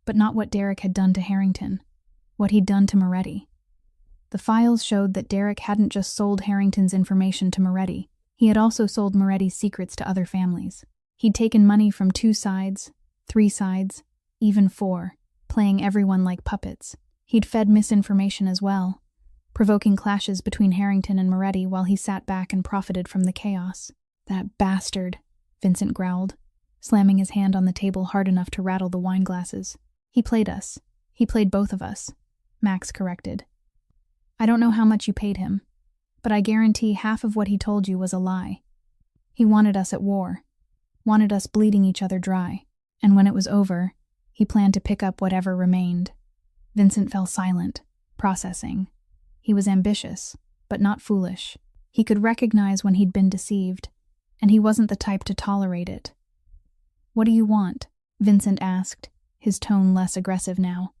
but not what Derek had done to Harrington, what he'd done to Moretti. The files showed that Derek hadn't just sold Harrington's information to Moretti, he had also sold Moretti's secrets to other families. He'd taken money from 2 sides, 3 sides, even 4, playing everyone like puppets. He'd fed misinformation as well, provoking clashes between Harrington and Moretti while he sat back and profited from the chaos. "That bastard," Vincent growled, slamming his hand on the table hard enough to rattle the wine glasses. "He played us. He played both of us," Max corrected. "I don't know how much you paid him, but I guarantee half of what he told you was a lie. He wanted us at war, wanted us bleeding each other dry, and when it was over, he planned to pick up whatever remained." Vincent fell silent, processing. He was ambitious, but not foolish. He could recognize when he'd been deceived, and he wasn't the type to tolerate it. "What do you want?" Vincent asked, his tone less aggressive now.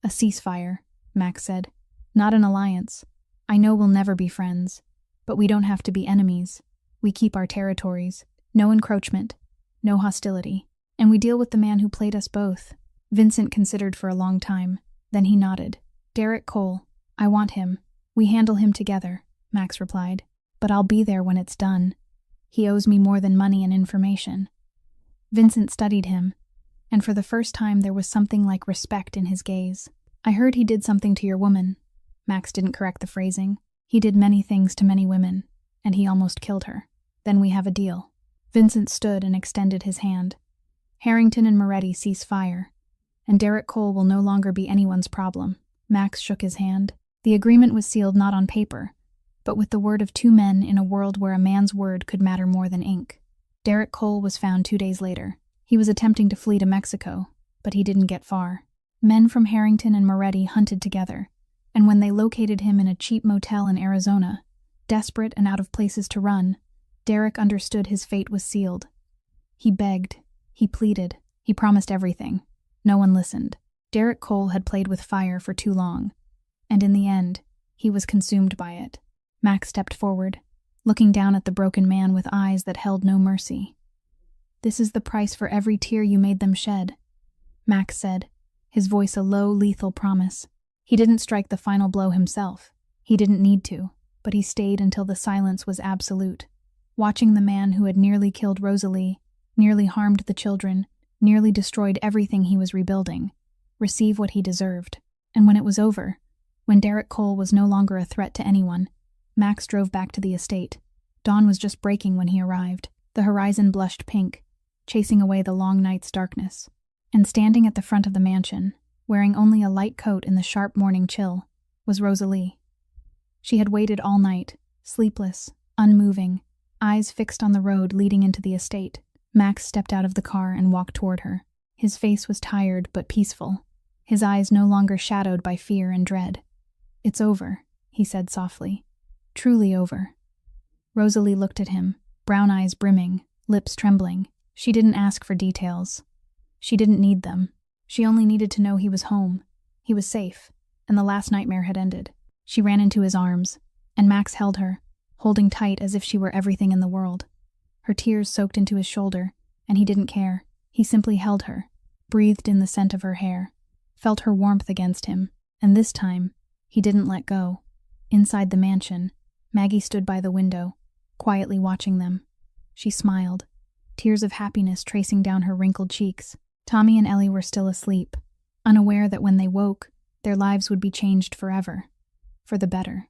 "A ceasefire," Max said. "Not an alliance. I know we'll never be friends, but we don't have to be enemies. We keep our territories. No encroachment, no hostility. And we deal with the man who played us both." Vincent considered for a long time. Then he nodded. "Derek Cole. I want him. We handle him together," Max replied. "But I'll be there when it's done. He owes me more than money and information." Vincent studied him, and for the first time there was something like respect in his gaze. "I heard he did something to your woman." Max didn't correct the phrasing. "He did many things to many women, and he almost killed her. Then we have a deal." Vincent stood and extended his hand. "Harrington and Moretti cease fire, and Derek Cole will no longer be anyone's problem." Max shook his hand. The agreement was sealed not on paper, but with the word of 2 men in a world where a man's word could matter more than ink. Derek Cole was found 2 days later. He was attempting to flee to Mexico, but he didn't get far. Men from Harrington and Moretti hunted together, and when they located him in a cheap motel in Arizona, desperate and out of places to run, Derek understood his fate was sealed. He begged, he pleaded, he promised everything. No one listened. Derek Cole had played with fire for too long, and in the end, he was consumed by it. Max stepped forward, looking down at the broken man with eyes that held no mercy. "This is the price for every tear you made them shed," Max said, his voice a low, lethal promise. He didn't strike the final blow himself. He didn't need to, but he stayed until the silence was absolute, watching the man who had nearly killed Rosalie, nearly harmed the children, nearly destroyed everything he was rebuilding, receive what he deserved. And when it was over, when Derek Cole was no longer a threat to anyone, Max drove back to the estate. Dawn was just breaking when he arrived. The horizon blushed pink, chasing away the long night's darkness. And standing at the front of the mansion, wearing only a light coat in the sharp morning chill, was Rosalie. She had waited all night, sleepless, unmoving, eyes fixed on the road leading into the estate. Max stepped out of the car and walked toward her. His face was tired but peaceful, his eyes no longer shadowed by fear and dread. "It's over," he said softly. "Truly over." Rosalie looked at him, brown eyes brimming, lips trembling. She didn't ask for details. She didn't need them. She only needed to know he was home. He was safe, and the last nightmare had ended. She ran into his arms, and Max held her, holding tight as if she were everything in the world. Her tears soaked into his shoulder, and he didn't care. He simply held her, breathed in the scent of her hair, felt her warmth against him, and this time, he didn't let go. Inside the mansion, Maggie stood by the window, quietly watching them. She smiled, tears of happiness tracing down her wrinkled cheeks. Tommy and Ellie were still asleep, unaware that when they woke, their lives would be changed forever, for the better.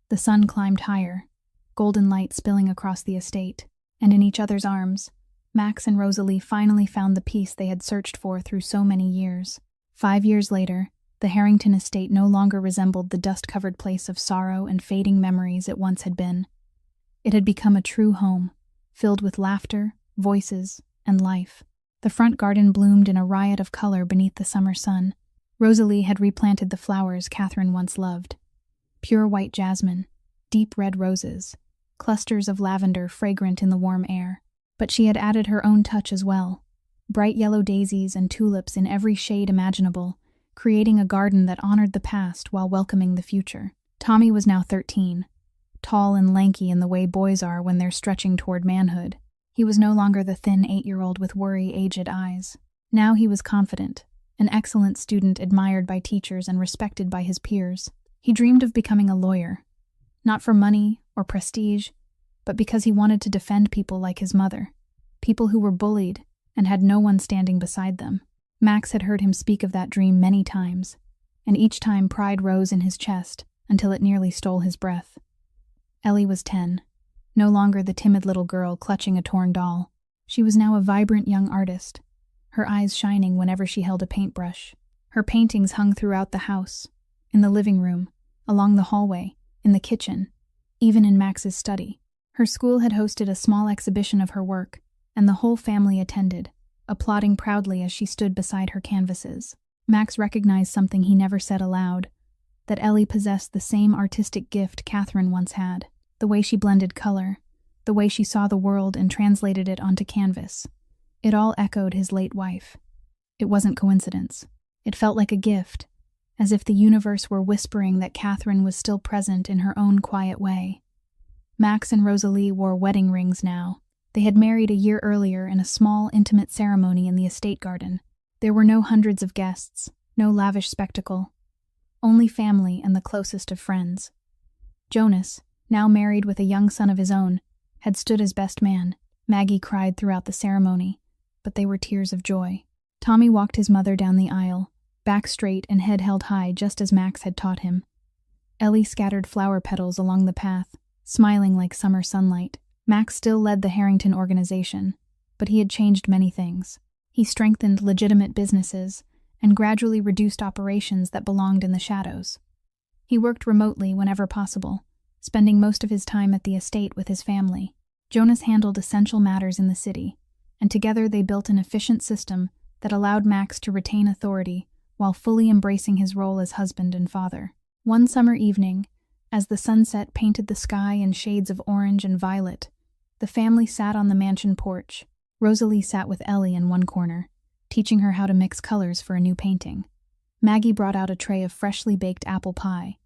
The sun climbed higher, golden light spilling across the estate, and in each other's arms, Max and Rosalie finally found the peace they had searched for through so many years. 5 years later, the Harrington estate no longer resembled the dust-covered place of sorrow and fading memories it once had been. It had become a true home, filled with laughter, voices, and life. The front garden bloomed in a riot of color beneath the summer sun. Rosalie had replanted the flowers Catherine once loved. Pure white jasmine, deep red roses, clusters of lavender fragrant in the warm air. But she had added her own touch as well. Bright yellow daisies and tulips in every shade imaginable, creating a garden that honored the past while welcoming the future. Tommy was now 13, tall and lanky in the way boys are when they're stretching toward manhood. He was no longer the thin 8-year-old with worry-aged eyes. Now he was confident, an excellent student admired by teachers and respected by his peers. He dreamed of becoming a lawyer, not for money or prestige, but because he wanted to defend people like his mother, people who were bullied and had no one standing beside them. Max had heard him speak of that dream many times, and each time pride rose in his chest until it nearly stole his breath. Ellie was 10, no longer the timid little girl clutching a torn doll. She was now a vibrant young artist, her eyes shining whenever she held a paintbrush. Her paintings hung throughout the house, in the living room, along the hallway, in the kitchen, even in Max's study. Her school had hosted a small exhibition of her work, and the whole family attended, applauding proudly as she stood beside her canvases. Max recognized something he never said aloud, that Ellie possessed the same artistic gift Catherine once had. The way she blended color, the way she saw the world and translated it onto canvas. It all echoed his late wife. It wasn't coincidence. It felt like a gift, as if the universe were whispering that Catherine was still present in her own quiet way. Max and Rosalie wore wedding rings now. They had married a year earlier in a small, intimate ceremony in the estate garden. There were no hundreds of guests, no lavish spectacle. Only family and the closest of friends. Jonas, now married with a young son of his own, had stood as best man. Maggie cried throughout the ceremony, but they were tears of joy. Tommy walked his mother down the aisle, back straight and head held high just as Max had taught him. Ellie scattered flower petals along the path, smiling like summer sunlight. Max still led the Harrington organization, but he had changed many things. He strengthened legitimate businesses and gradually reduced operations that belonged in the shadows. He worked remotely whenever possible, spending most of his time at the estate with his family. Jonas handled essential matters in the city, and together they built an efficient system that allowed Max to retain authority while fully embracing his role as husband and father. One summer evening, as the sunset painted the sky in shades of orange and violet, the family sat on the mansion porch. Rosalie sat with Ellie in one corner, teaching her how to mix colors for a new painting. Maggie brought out a tray of freshly baked apple pie,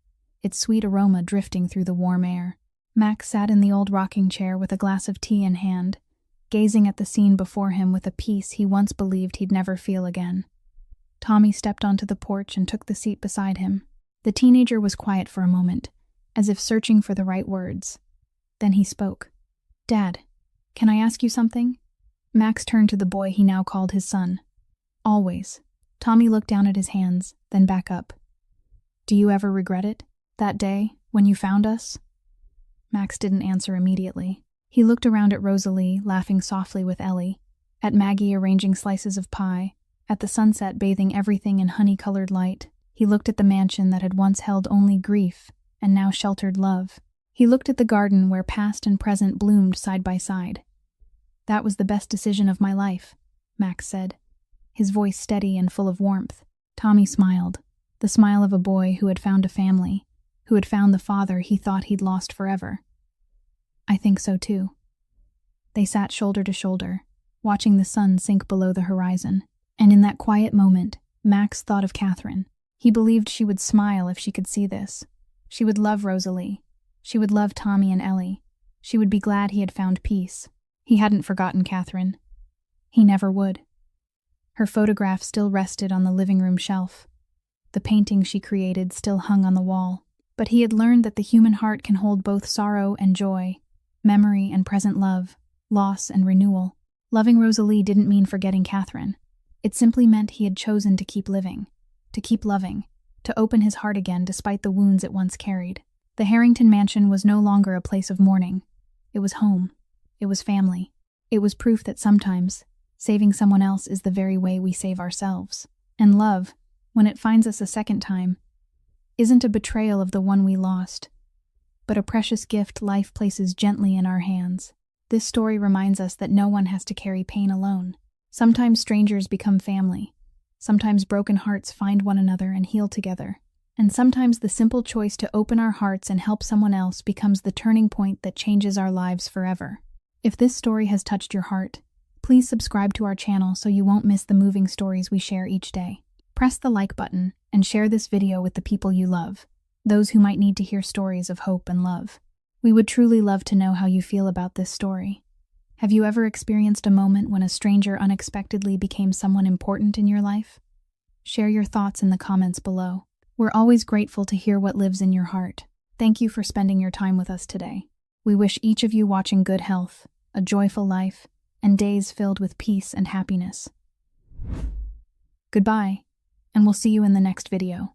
its sweet aroma drifting through the warm air. Max sat in the old rocking chair with a glass of tea in hand, gazing at the scene before him with a peace he once believed he'd never feel again. Tommy stepped onto the porch and took the seat beside him. The teenager was quiet for a moment, as if searching for the right words. Then he spoke. "Dad, can I ask you something?" Max turned to the boy he now called his son. "Always." Tommy looked down at his hands, then back up. "Do you ever regret it? That day, when you found us?" Max didn't answer immediately. He looked around at Rosalie, laughing softly with Ellie, at Maggie arranging slices of pie, at the sunset bathing everything in honey-colored light. He looked at the mansion that had once held only grief and now sheltered love. He looked at the garden where past and present bloomed side by side. "That was the best decision of my life," Max said, his voice steady and full of warmth. Tommy smiled, the smile of a boy who had found a family, who had found the father he thought he'd lost forever. "I think so too." They sat shoulder to shoulder, watching the sun sink below the horizon, and in that quiet moment, Max thought of Catherine. He believed she would smile if she could see this. She would love Rosalie. She would love Tommy and Ellie. She would be glad he had found peace. He hadn't forgotten Catherine. He never would. Her photograph still rested on the living room shelf. The painting she created still hung on the wall. But he had learned that the human heart can hold both sorrow and joy, memory and present love, loss and renewal. Loving Rosalie didn't mean forgetting Catherine. It simply meant he had chosen to keep living, to keep loving, to open his heart again despite the wounds it once carried. The Harrington mansion was no longer a place of mourning. It was home. It was family. It was proof that sometimes saving someone else is the very way we save ourselves. And love, when it finds us a second time, isn't a betrayal of the one we lost, but a precious gift life places gently in our hands. This story reminds us that no one has to carry pain alone. Sometimes strangers become family. Sometimes broken hearts find one another and heal together. And sometimes the simple choice to open our hearts and help someone else becomes the turning point that changes our lives forever. If this story has touched your heart, please subscribe to our channel so you won't miss the moving stories we share each day. Press the like button and share this video with the people you love, those who might need to hear stories of hope and love. We would truly love to know how you feel about this story. Have you ever experienced a moment when a stranger unexpectedly became someone important in your life? Share your thoughts in the comments below. We're always grateful to hear what lives in your heart. Thank you for spending your time with us today. We wish each of you watching good health, a joyful life, and days filled with peace and happiness. Goodbye, and we'll see you in the next video.